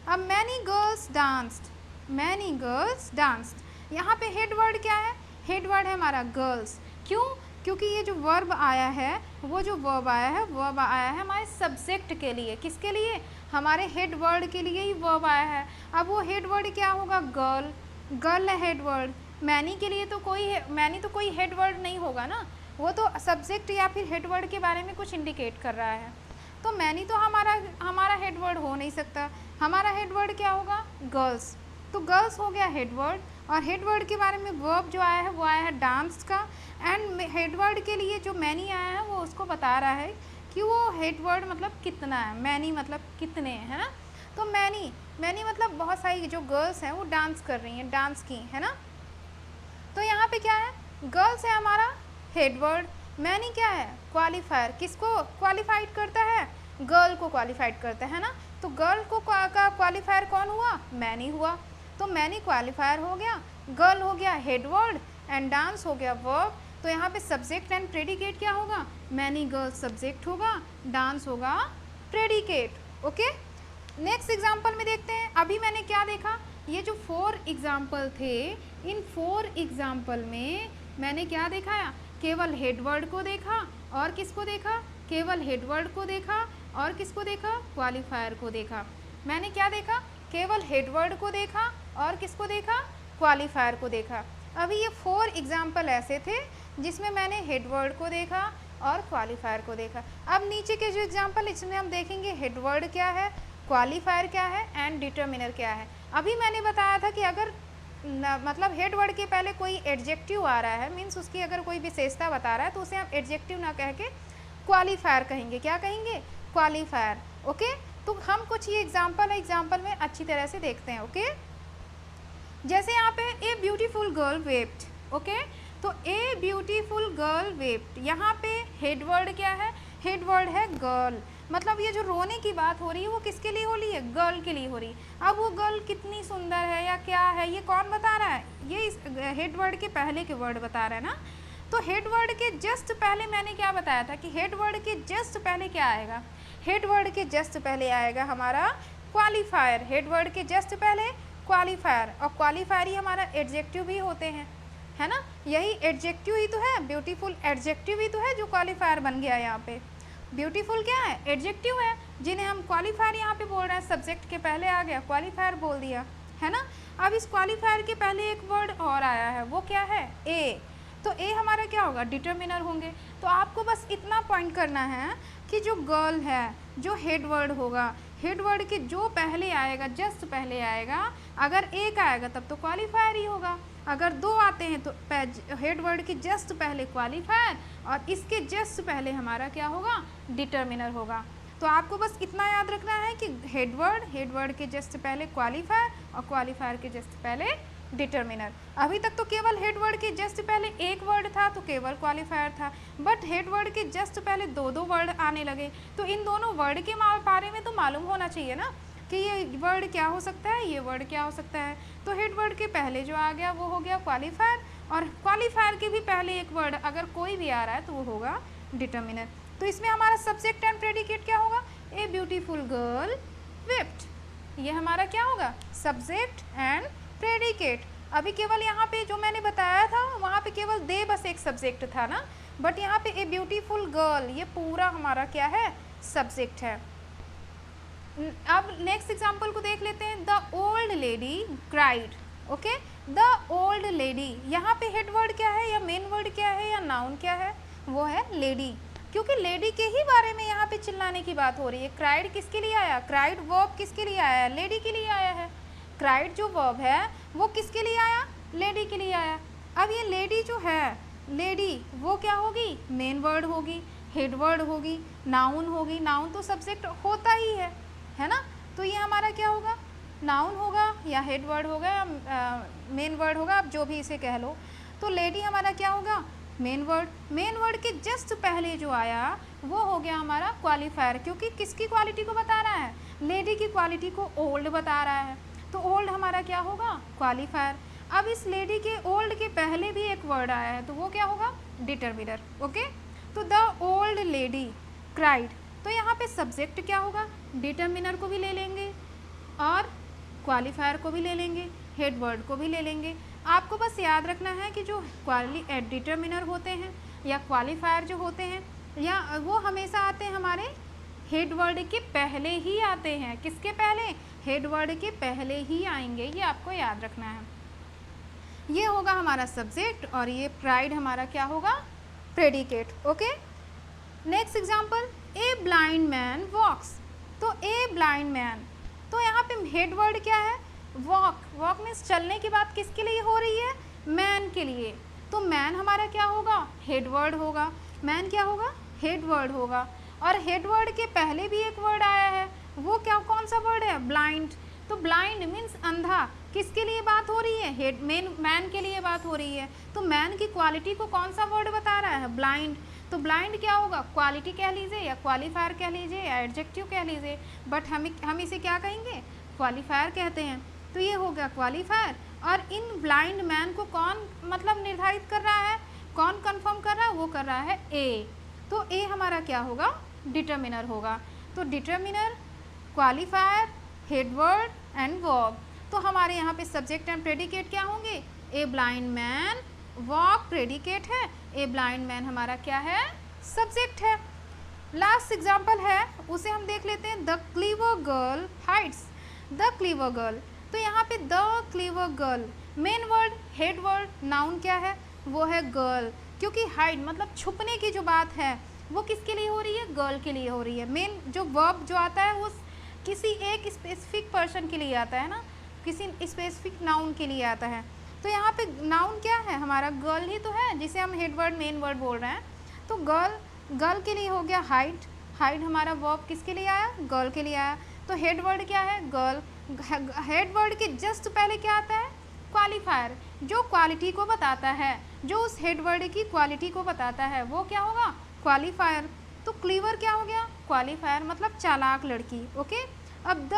अब many girls danced, many girls danced, यहाँ पे हेड वर्ड क्या है, हेड वर्ड है हमारा गर्ल्स। क्यों, क्योंकि ये जो वर्ब आया है, वो जो वर्ब आया है, वर्ब आया है हमारे सब्जेक्ट के लिए, किसके लिए, हमारे हेड वर्ड के लिए ही वर्ब आया है। अब वो हेड वर्ड क्या होगा, गर्ल, गर्ल है हेड वर्ड। मैनी के लिए तो कोई, मैनी तो कोई हेड वर्ड नहीं होगा ना, वो तो सब्जेक्ट या फिर हेड वर्ड के बारे में कुछ इंडिकेट कर रहा है। तो मैनी तो हमारा हेड वर्ड हो नहीं सकता, हमारा हेड वर्ड क्या होगा, गर्ल्स। तो गर्ल्स हो गया हेड वर्ड, और हेड वर्ड के बारे में वर्ब जो आया है वो आया है डांस का, एंड हेड वर्ड के लिए जो मैनी आया है वो उसको बता रहा है कि वो हेड वर्ड मतलब कितना है, मैनी मतलब कितने, है ना। तो मैनी, मैनी मतलब बहुत सारी जो गर्ल्स हैं वो डांस कर रही हैं, डांस की, है ना। तो यहाँ पे क्या है, गर्ल्स है हमारा हेड वर्ड, मैनी क्या है, क्वालिफायर, किसको क्वालिफाइड करता है, गर्ल को क्वालिफाइड करता है ना। तो गर्ल को का क्वालिफायर कौन हुआ, मैनी हुआ। तो मैनी क्वालिफायर हो गया, गर्ल हो गया हेड वर्ड, एंड डांस हो गया वर्ब। तो यहाँ पे सब्जेक्ट एंड प्रेडिकेट क्या होगा, मैनी गर्ल्स सब्जेक्ट होगा, डांस होगा प्रेडिकेट। ओके, नेक्स्ट एग्जाम्पल में देखते हैं। अभी मैंने क्या देखा, ये जो 4 एग्जाम्पल थे, इन 4 एग्जाम्पल में मैंने क्या दिखाया, केवल हेड वर्ड को देखा, और किसको देखा, केवल हेड वर्ड को देखा, और किसको देखा, क्वालिफायर को देखा। मैंने क्या देखा, केवल हेड वर्ड को देखा, और किसको देखा, क्वालिफायर को देखा। अभी ये 4 एग्जाम्पल ऐसे थे जिसमें मैंने हेड वर्ड को देखा और क्वालिफायर को देखा। अब नीचे के जो एग्जाम्पल, इसमें हम देखेंगे हेड वर्ड क्या है, क्वालिफायर क्या है, एंड डिटर्मिनर क्या है। अभी मैंने बताया था कि अगर मतलब हेड वर्ड के पहले कोई एडजेक्टिव आ रहा है, मीन्स उसकी अगर कोई विशेषता बता रहा है, तो उसे हम एडजेक्टिव ना कह के क्वालिफायर कहेंगे। क्या कहेंगे, क्वालिफायर। ओके, तो हम कुछ ये एग्जाम्पल में अच्छी तरह से देखते हैं। ओके, जैसे यहाँ पे a beautiful girl vaped. Okay, तो ए ब्यूटीफुल गर्ल वेप्ड, यहाँ पे हेड वर्ड क्या है, हेड वर्ड है गर्ल, मतलब ये जो रोने की बात हो रही है वो किसके लिए हो रही है, गर्ल के लिए हो रही है। अब वो गर्ल कितनी सुंदर है या क्या है, ये कौन बता रहा है, ये इस हेड वर्ड के पहले के वर्ड बता रहा है ना। तो हेड वर्ड के जस्ट पहले मैंने क्या बताया था कि हेड वर्ड के जस्ट पहले क्या आएगा, हेड वर्ड के जस्ट पहले आएगा हमारा क्वालिफायर। हेड वर्ड के जस्ट पहले क्वालिफायर, और क्वालिफायर ही हमारा एडजेक्टिव भी होते हैं, है ना। यही एडजेक्टिव ही तो है, ब्यूटीफुल एडजेक्टिव ही तो है जो क्वालिफायर बन गया यहाँ पे। ब्यूटीफुल क्या है, एडजेक्टिव है, जिन्हें हम क्वालिफायर यहाँ पे बोल रहे हैं, सब्जेक्ट के पहले आ गया क्वालिफायर बोल दिया, है ना। अब इस क्वालिफायर के पहले एक वर्ड और आया है, वो क्या है, ए। तो ए हमारा क्या होगा, डिटर्मिनर होंगे। तो आपको बस इतना पॉइंट करना है कि जो गर्ल है, जो हेड वर्ड होगा, हेड वर्ड के जो पहले आएगा, जस्ट पहले आएगा, अगर एक आएगा तब तो क्वालिफायर ही होगा, अगर दो आते हैं तो हेड वर्ड के जस्ट पहले क्वालिफायर और इसके जस्ट पहले हमारा क्या होगा, डिटर्मिनर होगा। तो आपको बस इतना याद रखना है कि हेड वर्ड के जस्ट पहले क्वालिफायर और क्वालिफायर के जस्ट पहले डिटर्मिनर। अभी तक तो केवल हेड वर्ड के जस्ट पहले एक वर्ड था तो केवल क्वालिफायर था, बट हेड वर्ड के जस्ट पहले दो दो वर्ड आने लगे, तो इन दोनों वर्ड के बारे में तो मालूम होना चाहिए ना कि ये वर्ड क्या हो सकता है, ये वर्ड क्या हो सकता है। तो हेड वर्ड के पहले जो आ गया वो हो गया क्वालिफायर, और क्वालिफायर के भी पहले एक वर्ड अगर कोई भी आ रहा है तो वो होगा डिटर्मिनर। तो इसमें हमारा सब्जेक्ट एंड प्रेडिकेट क्या होगा, ए ब्यूटीफुल गर्ल वेप्ट। ये हमारा क्या होगा, सब्जेक्ट एंड प्रेडिकेट। अभी केवल यहाँ पे जो मैंने बताया था वहाँ पे केवल दे बस एक सब्जेक्ट था ना, बट यहाँ पे ए ब्यूटीफुल गर्ल ये पूरा हमारा क्या है, सब्जेक्ट है। अब नेक्स्ट एग्जाम्पल को देख लेते हैं, the old lady cried. Okay, the old lady, यहाँ पे हेड वर्ड क्या है या मेन वर्ड क्या है या नाउन क्या है, वो है लेडी, क्योंकि लेडी के ही बारे में यहाँ पे चिल्लाने की बात हो रही है। क्राइड किसके लिए आया, क्राइड वर्ब किसके लिए आया, लेडी के लिए आया है। क्राइड जो वर्ब है वो किसके लिए आया, लेडी के लिए आया। अब ये लेडी जो है, लेडी वो क्या होगी, मेन वर्ड होगी, हेड वर्ड होगी, नाउन होगी। नाउन तो सब्जेक्ट होता ही है ना। तो ये हमारा क्या होगा, नाउन होगा या हेड वर्ड होगा या मेन वर्ड होगा, आप जो भी इसे कह लो। तो लेडी हमारा क्या होगा, मेन वर्ड। मेन वर्ड के जस्ट पहले जो आया वो हो गया हमारा क्वालिफायर, क्योंकि किसकी क्वालिटी को बता रहा है, लेडी की क्वालिटी को ओल्ड बता रहा है, तो ओल्ड हमारा क्या होगा, क्वालिफायर। अब इस लेडी के ओल्ड के पहले भी एक वर्ड आया है तो वो क्या होगा, डिटर्मिनर। ओके, तो द ओल्ड लेडी क्राइड, तो यहाँ पे सब्जेक्ट क्या होगा, डिटर्मिनर को भी ले लेंगे और क्वालिफायर को भी ले लेंगे, हेड वर्ड को भी ले लेंगे। आपको बस याद रखना है कि जो डिटर्मिनर होते हैं या क्वालिफायर जो होते हैं या वो हमेशा आते हैं हमारे हेड वर्ड के पहले ही आते हैं। किसके पहले, हेड वर्ड के पहले ही आएंगे, ये आपको याद रखना है। ये होगा हमारा सब्जेक्ट और ये प्राइड हमारा क्या होगा, predicate. Okay, next example, a blind man walks. तो ए ब्लाइंड मैन, तो यहाँ पे हेड वर्ड क्या है, वॉक। वॉक मीन्स चलने की बात किसके लिए हो रही है, मैन के लिए। तो मैन हमारा क्या होगा, हेड वर्ड होगा। मैन क्या होगा, हेड वर्ड होगा। और हेड वर्ड के पहले भी एक वर्ड आया है, वो क्या, कौन सा वर्ड है, ब्लाइंड। तो ब्लाइंड मीन्स अंधा, किसके लिए बात हो रही है, हेड मैन के लिए बात हो रही है। तो मैन की क्वालिटी को कौन सा वर्ड बता रहा है, ब्लाइंड। तो ब्लाइंड क्या होगा, क्वालिटी कह लीजिए या क्वालिफायर कह लीजिए या एडजेक्टिव कह लीजिए, बट हम इसे क्या कहेंगे, क्वालिफायर कहते हैं। तो ये हो गया क्वालिफायर। और इन ब्लाइंड मैन को कौन मतलब निर्धारित कर रहा है, कौन कंफर्म कर रहा है, वो कर रहा है ए। तो ए हमारा क्या होगा, डिटर्मिनर होगा। तो determiner, qualifier, head word and verb. तो हमारे यहाँ पे सब्जेक्ट एंड प्रेडिकेट क्या होंगे, ए ब्लाइंड मैन वॉक प्रेडिकेट है, ए ब्लाइंड मैन हमारा क्या है, सब्जेक्ट है। लास्ट एग्जाम्पल है उसे हम देख लेते हैं, the clever girl hides. The clever girl, तो यहाँ पे the clever girl, main word, head word, noun क्या है, वो है गर्ल, क्योंकि हाइड मतलब छुपने की जो बात है वो किसके लिए हो रही है, गर्ल के लिए हो रही है। मेन जो वर्ब जो आता है वो किसी एक स्पेसिफिक पर्सन के लिए आता है ना, किसी स्पेसिफिक नाउन के लिए आता है। तो यहाँ पे नाउन क्या है हमारा, गर्ल ही तो है, जिसे हम हेड वर्ड मेन वर्ड बोल रहे हैं। तो गर्ल के लिए हो गया हाइड। हाइड हमारा वर्ब किसके लिए आया, गर्ल के लिए आया। तो हेड वर्ड क्या है, गर्ल। हेड वर्ड के जस्ट पहले क्या आता है, क्वालिफायर, जो क्वालिटी को बताता है, जो उस हेड वर्ड की क्वालिटी को बताता है वो क्या होगा, क्वालिफायर। तो क्लीवर क्या हो गया, क्वालिफायर मतलब चालाक लड़की। ओके, अब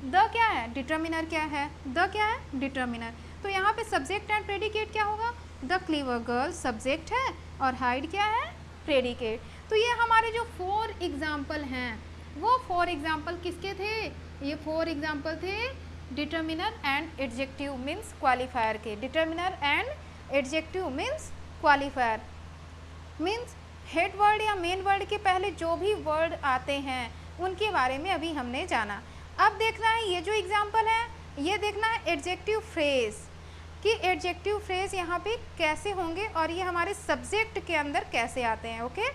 द क्या है, डिटर्मिनर क्या है, द क्या है, डिटर्मिनर। तो यहाँ पे सब्जेक्ट एंड प्रेडिकेट क्या होगा, द क्लीवर गर्ल सब्जेक्ट है और हाइड क्या है, प्रेडिकेट। तो ये हमारे जो 4 एग्जाम्पल हैं वो 4 एग्जाम्पल किसके थे, ये 4 एग्जाम्पल थे determiner and adjective means qualifier के। Determiner and adjective means qualifier means head word या मेन वर्ड के पहले जो भी वर्ड आते हैं उनके बारे में अभी हमने जाना। अब देखना है ये जो एग्जाम्पल है ये देखना है एडजेक्टिव फ्रेज कि एडजेक्टिव फ्रेज यहाँ पे कैसे होंगे और ये हमारे सब्जेक्ट के अंदर कैसे आते हैं। ओके,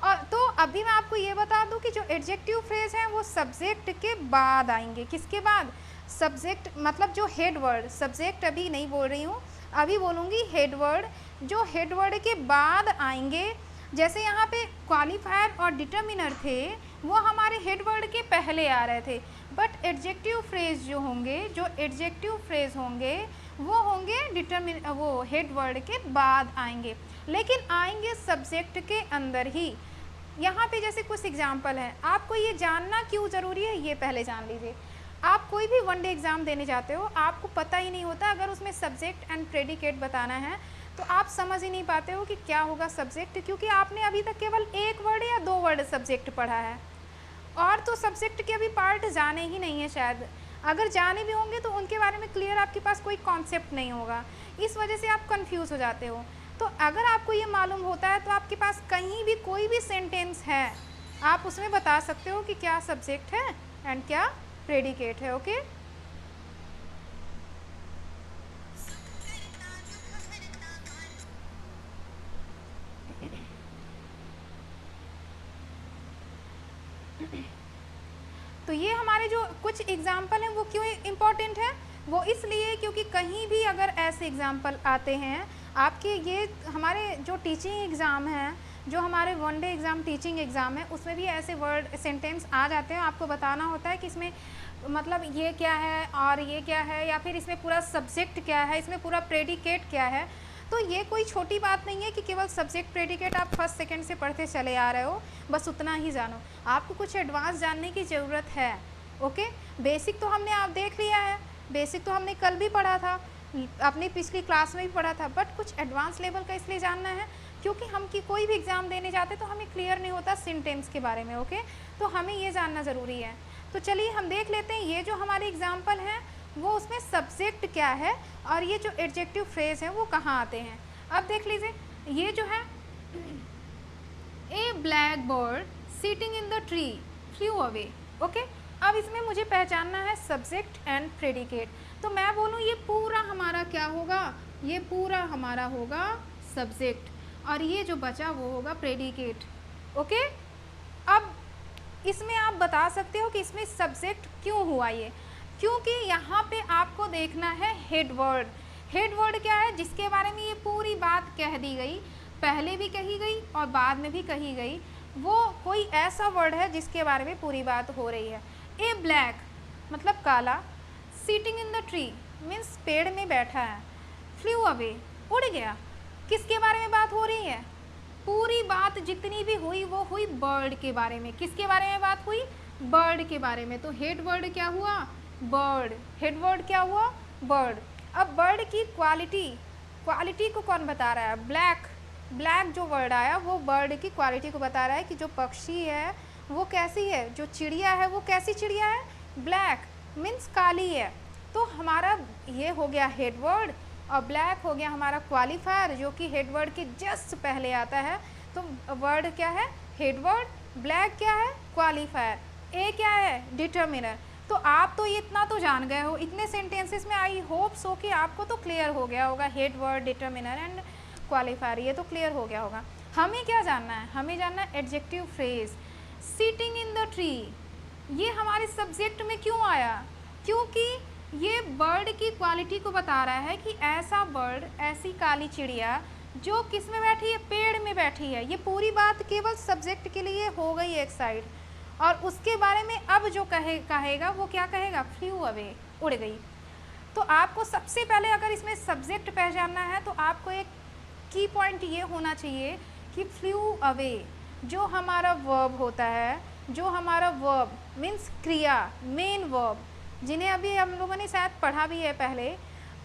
और तो अभी मैं आपको ये बता दूं कि जो एडजेक्टिव फ्रेज हैं वो सब्जेक्ट के बाद आएंगे। किसके बाद? सब्जेक्ट मतलब जो हेड वर्ड, सब्जेक्ट अभी नहीं बोल रही हूँ, अभी बोलूँगी हेड वर्ड। जो हेड वर्ड के बाद आएंगे, जैसे यहाँ पे क्वालिफायर और डिटर्मिनर थे वो हमारे हेड वर्ड के पहले आ रहे थे, बट एडजेक्टिव फ्रेज जो होंगे, जो एडजेक्टिव फ्रेज होंगे वो होंगे वो हेड वर्ड के बाद आएंगे, लेकिन आएंगे सब्जेक्ट के अंदर ही। यहाँ पे जैसे कुछ एग्जाम्पल हैं, आपको ये जानना क्यों ज़रूरी है ये पहले जान लीजिए। आप कोई भी वनडे एग्ज़ाम देने जाते हो, आपको पता ही नहीं होता, अगर उसमें सब्जेक्ट एंड प्रेडिकेट बताना है तो आप समझ ही नहीं पाते हो कि क्या होगा सब्जेक्ट, क्योंकि आपने अभी तक केवल एक वर्ड या दो वर्ड सब्जेक्ट पढ़ा है, और तो सब्जेक्ट के अभी पार्ट जाने ही नहीं है शायद। अगर जाने भी होंगे तो उनके बारे में क्लियर आपके पास कोई कॉन्सेप्ट नहीं होगा, इस वजह से आप कंफ्यूज हो जाते हो। तो अगर आपको ये मालूम होता है तो आपके पास कहीं भी कोई भी सेंटेंस है, आप उसमें बता सकते हो कि क्या सब्जेक्ट है एंड क्या प्रेडिकेट है। ओके, तो ये हमारे जो कुछ एग्जाम्पल हैं वो क्यों इम्पॉर्टेंट है? वो इसलिए क्योंकि कहीं भी अगर ऐसे एग्जाम्पल आते हैं आपके, ये हमारे जो टीचिंग एग्ज़ाम हैं, जो हमारे वनडे एग्ज़ाम टीचिंग एग्ज़ाम है, उसमें भी ऐसे वर्ड सेंटेंस आ जाते हैं। आपको बताना होता है कि इसमें मतलब ये क्या है और ये क्या है, या फिर इसमें पूरा सब्जेक्ट क्या है, इसमें पूरा प्रेडिकेट क्या है। तो ये कोई छोटी बात नहीं है कि केवल सब्जेक्ट प्रेडिकेट आप फर्स्ट सेकंड से पढ़ते चले आ रहे हो, बस उतना ही जानो। आपको कुछ एडवांस जानने की ज़रूरत है। ओके, बेसिक तो हमने आप देख लिया है, बेसिक तो हमने कल भी पढ़ा था, अपनी पिछली क्लास में भी पढ़ा था, बट कुछ एडवांस लेवल का इसलिए जानना है क्योंकि हम की कोई भी एग्ज़ाम देने जाते तो हमें क्लियर नहीं होता सेंटेंस के बारे में। ओके, तो हमें ये जानना ज़रूरी है। तो चलिए हम देख लेते हैं ये जो हमारे एग्जाम्पल हैं वो उसमें सब्जेक्ट क्या है और ये जो एडजेक्टिव फ्रेज हैं वो कहाँ आते हैं। अब देख लीजिए, ये जो है a black bird sitting in the tree flew away. Okay, अब इसमें मुझे पहचानना है सब्जेक्ट एंड प्रेडिकेट। तो मैं बोलूँ ये पूरा हमारा क्या होगा, ये पूरा हमारा होगा सब्जेक्ट और ये जो बचा वो होगा प्रेडिकेट। ओके, अब इसमें आप बता सकते हो कि इसमें सब्जेक्ट क्यों हुआ ये, क्योंकि यहाँ पे आपको देखना है हेड वर्ड। हेड वर्ड क्या है? जिसके बारे में ये पूरी बात कह दी गई, पहले भी कही गई और बाद में भी कही गई, वो कोई ऐसा वर्ड है जिसके बारे में पूरी बात हो रही है। ए ब्लैक मतलब काला, seating in the tree means पेड़ में बैठा है, फ्लू अवे उड़ गया। किसके बारे में बात हो रही है? पूरी बात जितनी भी हुई वो हुई बर्ड के बारे में। किसके बारे में बात हुई? बर्ड के बारे में। तो हेड वर्ड क्या हुआ? बर्ड। हेड वर्ड क्या हुआ? बर्ड। अब बर्ड की क्वालिटी, क्वालिटी को कौन बता रहा है? ब्लैक। ब्लैक जो वर्ड आया वो बर्ड की क्वालिटी को बता रहा है कि जो पक्षी है वो कैसी है, जो चिड़िया है वो कैसी चिड़िया है? ब्लैक मीन्स काली है। तो हमारा ये हो गया हेड वर्ड और ब्लैक हो गया हमारा क्वालिफायर जो कि हेड वर्ड के जस्ट पहले आता है। तो वर्ड क्या है? Head word. ब्लैक क्या है? क्वालिफायर। ए क्या है? डिटर्मिनर। तो आप तो इतना तो जान गए हो, इतने सेंटेंसेस में आई होप सो कि आपको तो क्लियर हो गया होगा head word, determiner and qualifier, ये तो क्लियर हो गया होगा। हमें क्या जानना है? हमें जानना है adjective phrase sitting in the tree. ये हमारे सब्जेक्ट में क्यों आया? क्योंकि ये बर्ड की क्वालिटी को बता रहा है कि ऐसा बर्ड, ऐसी काली चिड़िया जो किस में बैठी है? पेड़ में बैठी है। ये पूरी बात केवल सब्जेक्ट के लिए हो गई एक साइड, और उसके बारे में अब जो कहेगा वो क्या कहेगा? फ्लू अवे, उड़ गई। तो आपको सबसे पहले अगर इसमें सब्जेक्ट पहचानना है तो आपको एक की पॉइंट ये होना चाहिए कि फ्लू अवे जो हमारा वर्ब होता है, जो हमारा वर्ब मीन्स क्रिया, मेन वर्ब, जिन्हें अभी हम लोगों ने शायद पढ़ा भी है पहले,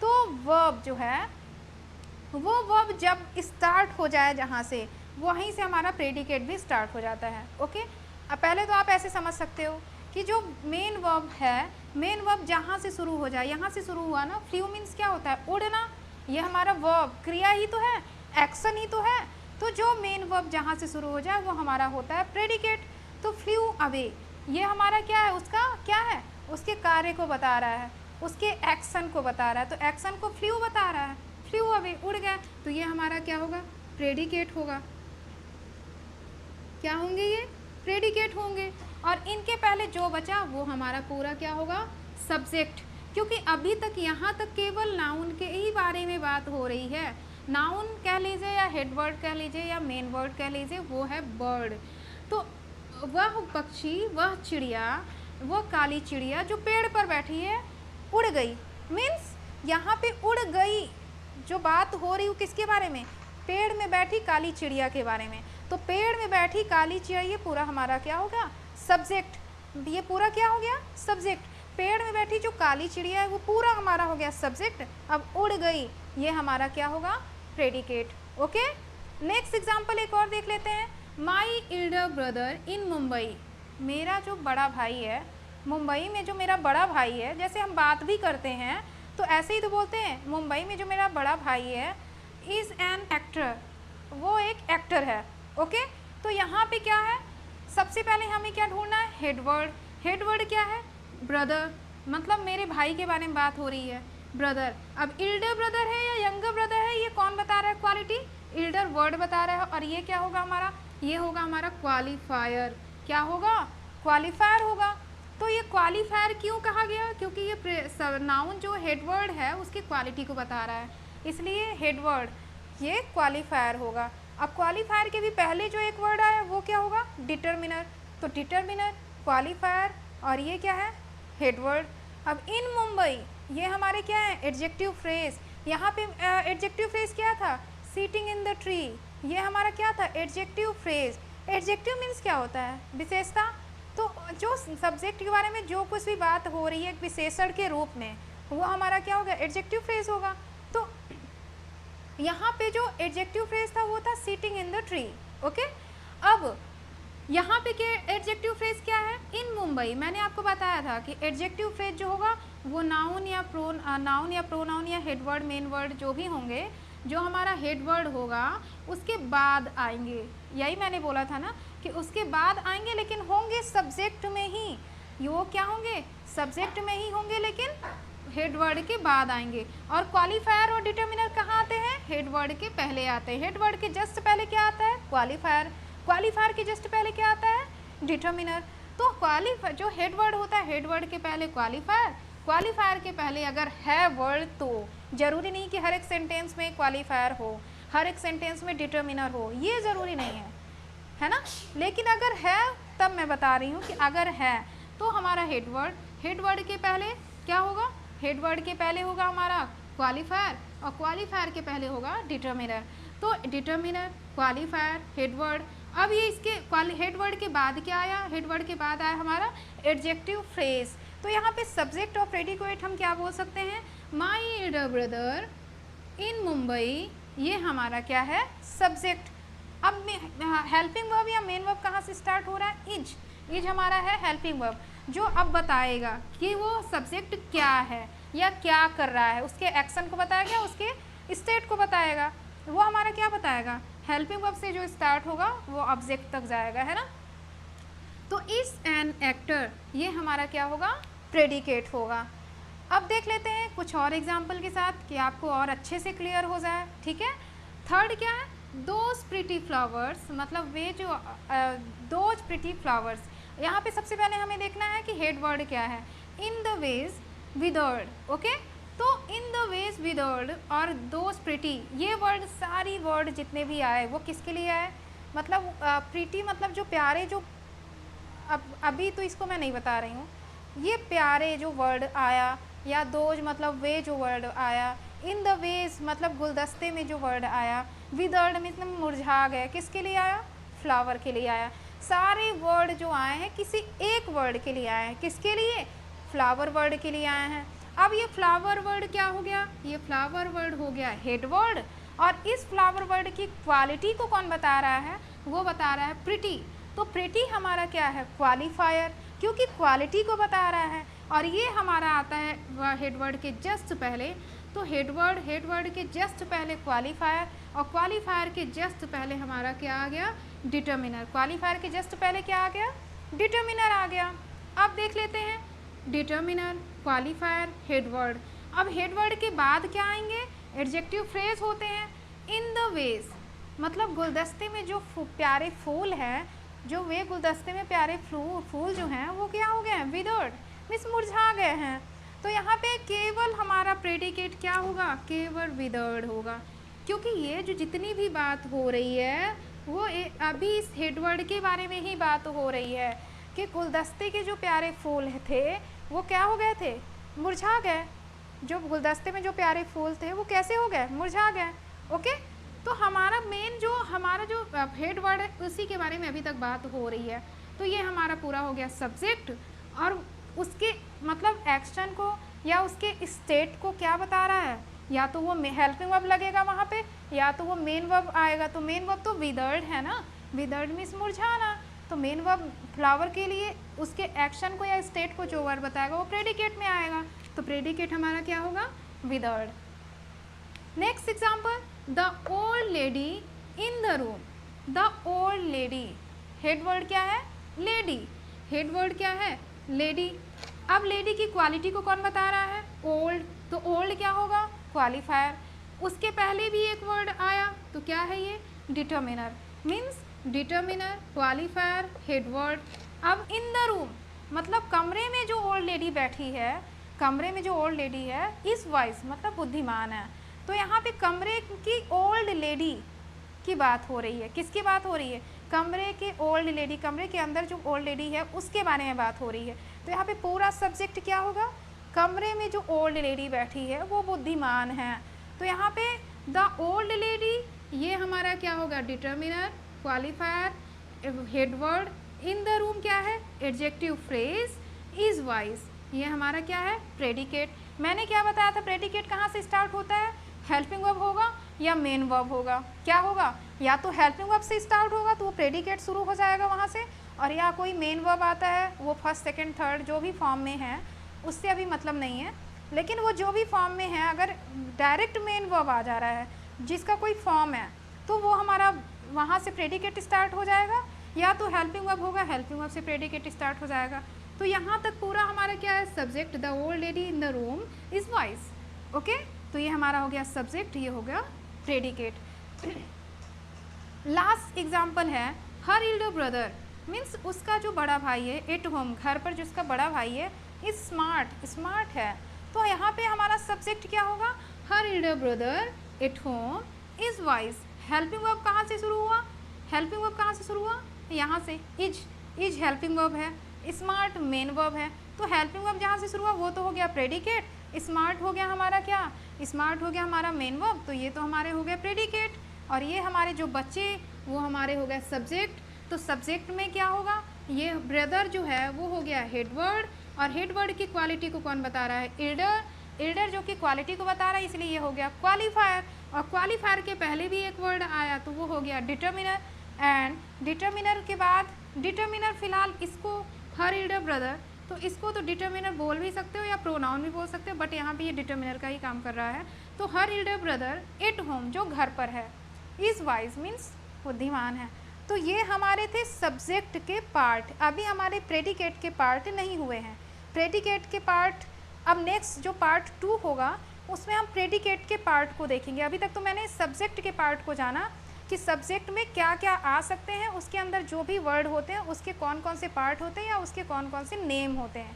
तो वर्ब जो है वो वर्ब जब स्टार्ट हो जाए जहाँ से, वहीं से हमारा प्रेडिकेट भी स्टार्ट हो जाता है। ओके, अब पहले तो आप ऐसे समझ सकते हो कि जो मेन वर्ब है, मेन वर्ब जहाँ से शुरू हो जाए, यहाँ से शुरू हुआ ना, फ्लू मीन्स क्या होता है? उड़ना। ये हमारा वर्ब क्रिया ही तो है, एक्शन ही तो है। तो जो मेन वर्ब जहाँ से शुरू हो जाए वो हमारा होता है प्रेडिकेट। तो फ्लू अवे ये हमारा क्या है? उसका क्या है? उसके कार्य को बता रहा है। उसके एक्शन को बता रहा है, तो एक्शन को फ्ल्यू बता रहा है, फ्ल्यू अवे, उड़ गया, तो ये हमारा क्या होगा, प्रेडिकेट होगा। क्या होंगे ये, प्रेडिकेट होंगे। और इनके पहले जो बचा वो हमारा पूरा क्या होगा, सब्जेक्ट, क्योंकि अभी तक यहाँ तक केवल नाउन के ही बारे में बात हो रही है। नाउन कह लीजिए या हेड वर्ड कह लीजिए या मेन वर्ड कह लीजिए, वो है बर्ड। तो वह पक्षी, वह चिड़िया, वो काली चिड़िया जो पेड़ पर बैठी है उड़ गई, मीन्स यहाँ पे उड़ गई, जो बात हो रही है किसके बारे में, पेड़ में बैठी काली चिड़िया के बारे में। तो पेड़ में बैठी काली चिड़िया, ये पूरा हमारा क्या हो गया, सब्जेक्ट। ये पूरा क्या हो गया, सब्जेक्ट। पेड़ में बैठी जो काली चिड़िया है वो पूरा हमारा हो गया सब्जेक्ट। अब उड़ गई, ये हमारा क्या होगा, प्रेडिकेट। ओके, नेक्स्ट एग्जाम्पल एक और देख लेते हैं। My elder brother in Mumbai, मेरा जो बड़ा भाई है, मुंबई में जो मेरा बड़ा भाई है, जैसे हम बात भी करते हैं तो ऐसे ही तो बोलते हैं, मुंबई में जो मेरा बड़ा भाई है इज़ एन एक्टर, वो एक एक्टर है। ओके, तो यहाँ पे क्या है, सबसे पहले हमें क्या ढूंढना है, हेडवर्ड। हेडवर्ड क्या है, ब्रदर, मतलब मेरे भाई के बारे में बात हो रही है, ब्रदर। अब एल्डर ब्रदर है या यंगर ब्रदर है, ये कौन बता रहा है, क्वालिटी, एल्डर वर्ड बता रहा है। और ये क्या होगा हमारा, ये होगा हमारा क्वालिफायर। क्या होगा, क्वालिफायर होगा। तो ये क्वालिफायर क्यों कहा गया, क्योंकि ये नाउन जो हेडवर्ड है उसकी क्वालिटी को बता रहा है, इसलिए हेडवर्ड ये क्वालिफायर होगा। अब क्वालिफायर के भी पहले जो एक वर्ड आया वो क्या होगा, डिटर्मिनर। तो डिटर्मिनर, क्वालिफायर, और ये क्या है, हेडवर्ड। अब इन मुंबई, ये हमारे क्या है, एडजेक्टिव फ्रेज। यहाँ पे एडजेक्टिव फ्रेज क्या था, सीटिंग इन द ट्री, ये हमारा क्या था, एडजेक्टिव फ्रेज। एडजेक्टिव मीन्स क्या होता है, विशेषता। तो जो सब्जेक्ट के बारे में जो कुछ भी बात हो रही है विशेषण के रूप में, वो हमारा क्या होगा, एडजेक्टिव फ्रेज होगा। तो यहाँ पे जो एडजेक्टिव फ्रेज था वो था seating in the tree. Okay, अब यहाँ पे क्या एडजेक्टिव फ्रेज क्या है, इन मुंबई। मैंने आपको बताया था कि एडजेक्टिव फ्रेज जो होगा वो नाउन या प्रोनाउन या हेडवर्ड, मेन वर्ड जो भी होंगे, जो हमारा हेडवर्ड होगा उसके बाद आएंगे। यही मैंने बोला था ना कि उसके बाद आएंगे, लेकिन होंगे सब्जेक्ट में ही। वो क्या होंगे, सब्जेक्ट में ही होंगे, लेकिन हेडवर्ड के बाद आएंगे। और क्वालिफायर और डिटर्मिनर कहाँ आते हैं, हेडवर्ड के पहले आते हैं। हेडवर्ड के जस्ट पहले क्या आता है, क्वालिफायर। क्वालिफायर के जस्ट पहले क्या आता है, डिटर्मिनर। तो क्वालिफायर जो हेडवर्ड होता है, हेडवर्ड के पहले क्वालिफायर, क्वालिफायर के पहले अगर है वर्ड, तो जरूरी नहीं कि हर एक सेंटेंस में क्वालिफायर हो, हर एक सेंटेंस में डिटर्मिनर हो, ये ज़रूरी नहीं है ना। लेकिन अगर है, तब मैं बता रही हूँ कि अगर है तो हमारा हेडवर्ड, हेडवर्ड के पहले क्या होगा, हेडवर्ड के पहले होगा हमारा क्वालिफायर, और क्वालिफायर के पहले होगा डिटर्मिनर। तो डिटर्मिनर, क्वालिफायर, हेडवर्ड। अब ये इसके हेडवर्ड के बाद क्या आया, हेडवर्ड के बाद आया हमारा एडजेक्टिव फ्रेज। तो यहाँ पे सब्जेक्ट और प्रेडिकेट हम क्या बोल सकते हैं, my elder brother in Mumbai, ये हमारा क्या है, सब्जेक्ट। अब हेल्पिंग वर्ब या मेन वर्ब कहाँ से स्टार्ट हो रहा है, इज। इज हमारा है हेल्पिंग वर्ब, जो अब बताएगा कि वो सब्जेक्ट क्या है या क्या कर रहा है, उसके एक्शन को बताएगा, उसके स्टेट को बताएगा। वो हमारा क्या बताएगा, हेल्पिंग वर्ब से जो स्टार्ट होगा वो ऑब्जेक्ट तक जाएगा, है ना। तो इज एन एक्टर, ये हमारा क्या होगा, प्रेडिकेट होगा। अब देख लेते हैं कुछ और एग्जाम्पल के साथ कि आपको और अच्छे से क्लियर हो जाए, ठीक है। थर्ड क्या है, दोज प्रिटी फ्लावर्स, मतलब वे जो दोज प्रिटी फ्लावर्स। यहाँ पे सबसे पहले हमें देखना है कि हेड वर्ड क्या है, in the ways withered. Okay, तो इन द वेज विदर्ड और दोज प्रिटी, ये वर्ड, सारी वर्ड जितने भी आए वो किसके लिए आए, मतलब प्रिटी मतलब जो प्यारे, जो अभी तो इसको मैं नहीं बता रही हूँ, ये प्यारे जो वर्ड आया, या दोज मतलब वे जो वर्ड आया, इन द वेज मतलब गुलदस्ते में जो वर्ड आया, विदर्ड मतलब मुरझा गए, किसके लिए आया, फ्लावर के लिए आया। सारे वर्ड जो आए हैं किसी एक वर्ड के लिए आए हैं, किसके लिए, फ्लावर वर्ड के लिए आए हैं। अब ये फ्लावर वर्ड क्या हो गया, ये फ्लावर वर्ड हो गया हेड वर्ड, और इस फ्लावर वर्ड की क्वालिटी को कौन बता रहा है, वो बता रहा है प्रिटी। तो प्रिटी हमारा क्या है, क्वालिफायर, क्योंकि क्वालिटी को बता रहा है। और ये हमारा आता है हेडवर्ड के जस्ट पहले, तो हेडवर्ड के जस्ट पहले क्वालिफायर, और क्वालिफायर के जस्ट पहले हमारा क्या आ गया, डिटर्मिनर। क्वालिफायर के जस्ट पहले क्या आ गया, डिटर्मिनर आ गया। अब देख लेते हैं डिटर्मिनर, क्वालिफायर, हेडवर्ड। अब हेडवर्ड के बाद क्या आएंगे, एडजेक्टिव फ्रेज होते हैं। इन द वेज मतलब गुलदस्ते में जो प्यारे फूल हैं, जो वे गुलदस्ते में प्यारे फूल जो हैं वो क्या हो गए हैं, विदर्ड मीन्स मुरझा गए हैं। तो यहाँ पे केवल हमारा प्रेडिकेट क्या होगा, केवल विदर्ड होगा, क्योंकि ये जो जितनी भी बात हो रही है वो अभी इस हेडवर्ड के बारे में ही बात हो रही है कि गुलदस्ते के जो प्यारे फूल थे वो क्या हो गए थे, मुरझा गए। जो गुलदस्ते में जो प्यारे फूल थे वो कैसे हो गए, मुरझा गए। ओके, तो हमारा जो हेडवर्ड है उसी के बारे में अभी तक बात हो रही है। तो ये हमारा पूरा हो गया सब्जेक्ट, और उसके मतलब एक्शन को या उसके स्टेट को क्या बता रहा है, या तो वो हेल्पिंग वर्ब लगेगा वहाँ पे, या तो वो मेन वर्ब आएगा। तो मेन वर्ब तो विदर्ड है ना, विदर्ड मीन्स मुरझाना। तो मेन वर्ब फ्लावर के लिए उसके एक्शन को या स्टेट को जो वर्ब बताएगा वो प्रेडिकेट में आएगा। तो प्रेडिकेट हमारा क्या होगा, withered. Next example, the old lady in the room. The old lady, headword क्या है, लेडी, हेडवर्ड क्या है, लेडी। अब लेडी की क्वालिटी को कौन बता रहा है, ओल्ड। तो ओल्ड क्या होगा, क्वालिफायर। उसके पहले भी एक वर्ड आया तो क्या है ये, determiner means determiner, qualifier, headword. अब इन द रूम मतलब कमरे में जो ओल्ड लेडी बैठी है, कमरे में जो ओल्ड लेडी है इस वाइज मतलब बुद्धिमान है। तो यहाँ पे कमरे की ओल्ड लेडी की बात हो रही है, किसकी बात हो रही है, कमरे के ओल्ड लेडी, कमरे के अंदर जो ओल्ड लेडी है उसके बारे में बात हो रही है। तो यहाँ पे पूरा सब्जेक्ट क्या होगा, कमरे में जो ओल्ड लेडी बैठी है वो बुद्धिमान है। तो यहाँ पे द ओल्ड लेडी ये हमारा क्या होगा, determiner, qualifier, headword. In the room क्या है, एडजेक्टिव फ्रेज, इज वाइज, ये हमारा क्या है, प्रेडिकेट। मैंने क्या बताया था, प्रेडिकेट कहाँ से स्टार्ट होता है, हेल्पिंग वर्ब होगा या मेन वर्ब होगा, क्या होगा, या तो हेल्पिंग वर्ब से स्टार्ट होगा तो वो प्रेडिकेट शुरू हो जाएगा वहाँ से, और या कोई मेन वर्ब आता है वो फर्स्ट सेकंड थर्ड जो भी फॉर्म में है उससे अभी मतलब नहीं है, लेकिन वो जो भी फॉर्म में है अगर डायरेक्ट मेन वर्ब आ जा रहा है जिसका कोई फॉर्म है तो वो हमारा वहाँ से प्रेडिकेट स्टार्ट हो जाएगा, या तो हेल्पिंग वर्ब होगा, हेल्पिंग वर्ब से प्रेडिकेट स्टार्ट हो जाएगा। तो यहाँ तक पूरा हमारा क्या है, subject the old lady in the room is wise. Okay, तो ये हमारा हो गया सब्जेक्ट, ये हो गया प्रेडिकेट। लास्ट एग्जाम्पल है हर एल्डर ब्रदर मीन्स उसका जो बड़ा भाई है, एट होम घर पर जिसका बड़ा भाई है, इज स्मार्ट, स्मार्ट है। तो यहाँ पे हमारा सब्जेक्ट क्या होगा, हर Elder brother at home is wise. Helping verb कहाँ से शुरू हुआ, हेल्पिंग वर्ब कहाँ से शुरू हुआ, यहाँ से, इज हेल्पिंग वर्ब है, स्मार्ट मेन वर्ब है। तो हेल्पिंग वर्ब जहाँ से शुरू हुआ वो तो हो गया प्रेडिकेट, स्मार्ट हो गया हमारा क्या, स्मार्ट हो गया हमारा मेन वर्ब, तो ये तो हमारे हो गए प्रेडिकेट, और ये हमारे जो बच्चे वो हमारे हो गए सब्जेक्ट। तो सब्जेक्ट में क्या होगा, ये ब्रदर जो है वो हो गया हेडवर्ड, और हेडवर्ड की क्वालिटी को कौन बता रहा है, एल्डर, एल्डर जो कि क्वालिटी को बता रहा है इसलिए ये हो गया क्वालिफायर, और क्वालिफायर के पहले भी एक वर्ड आया तो वो हो गया डिटर्मिनर, एंड डिटर्मिनर के बाद डिटर्मिनर फिलहाल इसको हर एल्डर ब्रदर, तो इसको तो डिटर्मिनर बोल भी सकते हो या प्रोनाउन भी बोल सकते हो, बट यहाँ पे ये डिटर्मिनर का ही काम कर रहा है। तो हर एल्डर ब्रदर एट होम जो घर पर है, इज वाइज मीन्स बुद्धिमान है। तो ये हमारे थे सब्जेक्ट के पार्ट, अभी हमारे प्रेडिकेट के पार्ट नहीं हुए हैं। प्रेडिकेट के पार्ट अब नेक्स्ट जो पार्ट 2 होगा उसमें हम प्रेडिकेट के पार्ट को देखेंगे। अभी तक तो मैंने सब्जेक्ट के पार्ट को जाना कि सब्जेक्ट में क्या क्या आ सकते हैं, उसके अंदर जो भी वर्ड होते हैं उसके कौन कौन से पार्ट होते हैं या उसके कौन कौन से नेम होते हैं,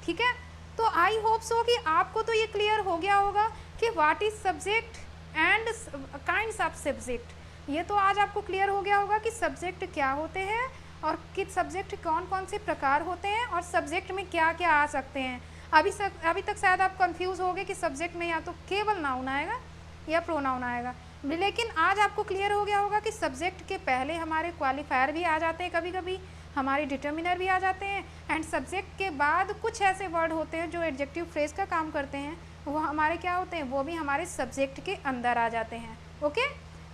ठीक है। तो आई होप सो कि आपको तो ये क्लियर हो गया होगा कि what is subject and kinds of subject. ये तो आज आपको क्लियर हो गया होगा कि सब्जेक्ट क्या होते हैं और किस सब्जेक्ट कौन कौन से प्रकार होते हैं और सब्जेक्ट में क्या क्या आ सकते हैं। अभी तक शायद आप कंफ्यूज हो गए कि सब्जेक्ट में या तो केवल नाउन आएगा या प्रोनाउन आएगा, लेकिन आज आपको क्लियर हो गया होगा कि सब्जेक्ट के पहले हमारे क्वालिफायर भी आ जाते हैं, कभी कभी हमारे डिटर्मिनर भी आ जाते हैं, एंड सब्जेक्ट के बाद कुछ ऐसे वर्ड होते हैं जो एडजेक्टिव फ्रेज का काम करते हैं, वो हमारे क्या होते हैं, वो भी हमारे सब्जेक्ट के अंदर आ जाते हैं। ओके,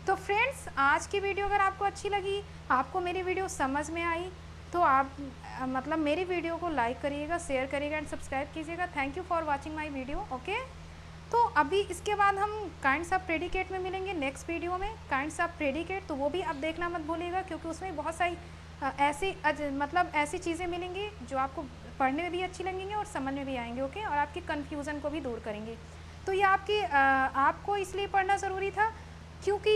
तो फ्रेंड्स आज की वीडियो अगर आपको अच्छी लगी, आपको मेरी वीडियो समझ में आई, तो आप मतलब मेरी वीडियो को लाइक करिएगा, शेयर करिएगा एंड सब्सक्राइब कीजिएगा। Thank you for watching my video. Okay, तो अभी इसके बाद हम काइंड्स ऑफ प्रेडिकेट में मिलेंगे नेक्स्ट वीडियो में, काइंड्स ऑफ प्रेडिकेट, तो वो भी आप देखना मत भूलिएगा क्योंकि उसमें बहुत सारी मतलब ऐसी चीज़ें मिलेंगी जो आपको पढ़ने में भी अच्छी लगेंगी और समझ में भी आएंगे, ओके, और आपकी कन्फ्यूज़न को भी दूर करेंगे। तो ये आपको इसलिए पढ़ना ज़रूरी था क्योंकि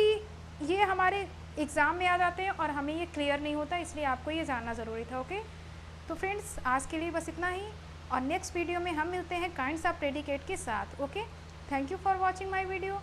ये हमारे एग्ज़ाम में आ जाते हैं और हमें ये क्लियर नहीं होता, इसलिए आपको ये जानना ज़रूरी था, ओके। तो फ्रेंड्स आज के लिए बस इतना ही, और नेक्स्ट वीडियो में हम मिलते हैं काइंड्स ऑफ प्रेडिकेट के साथ, okay. Thank you for watching my video.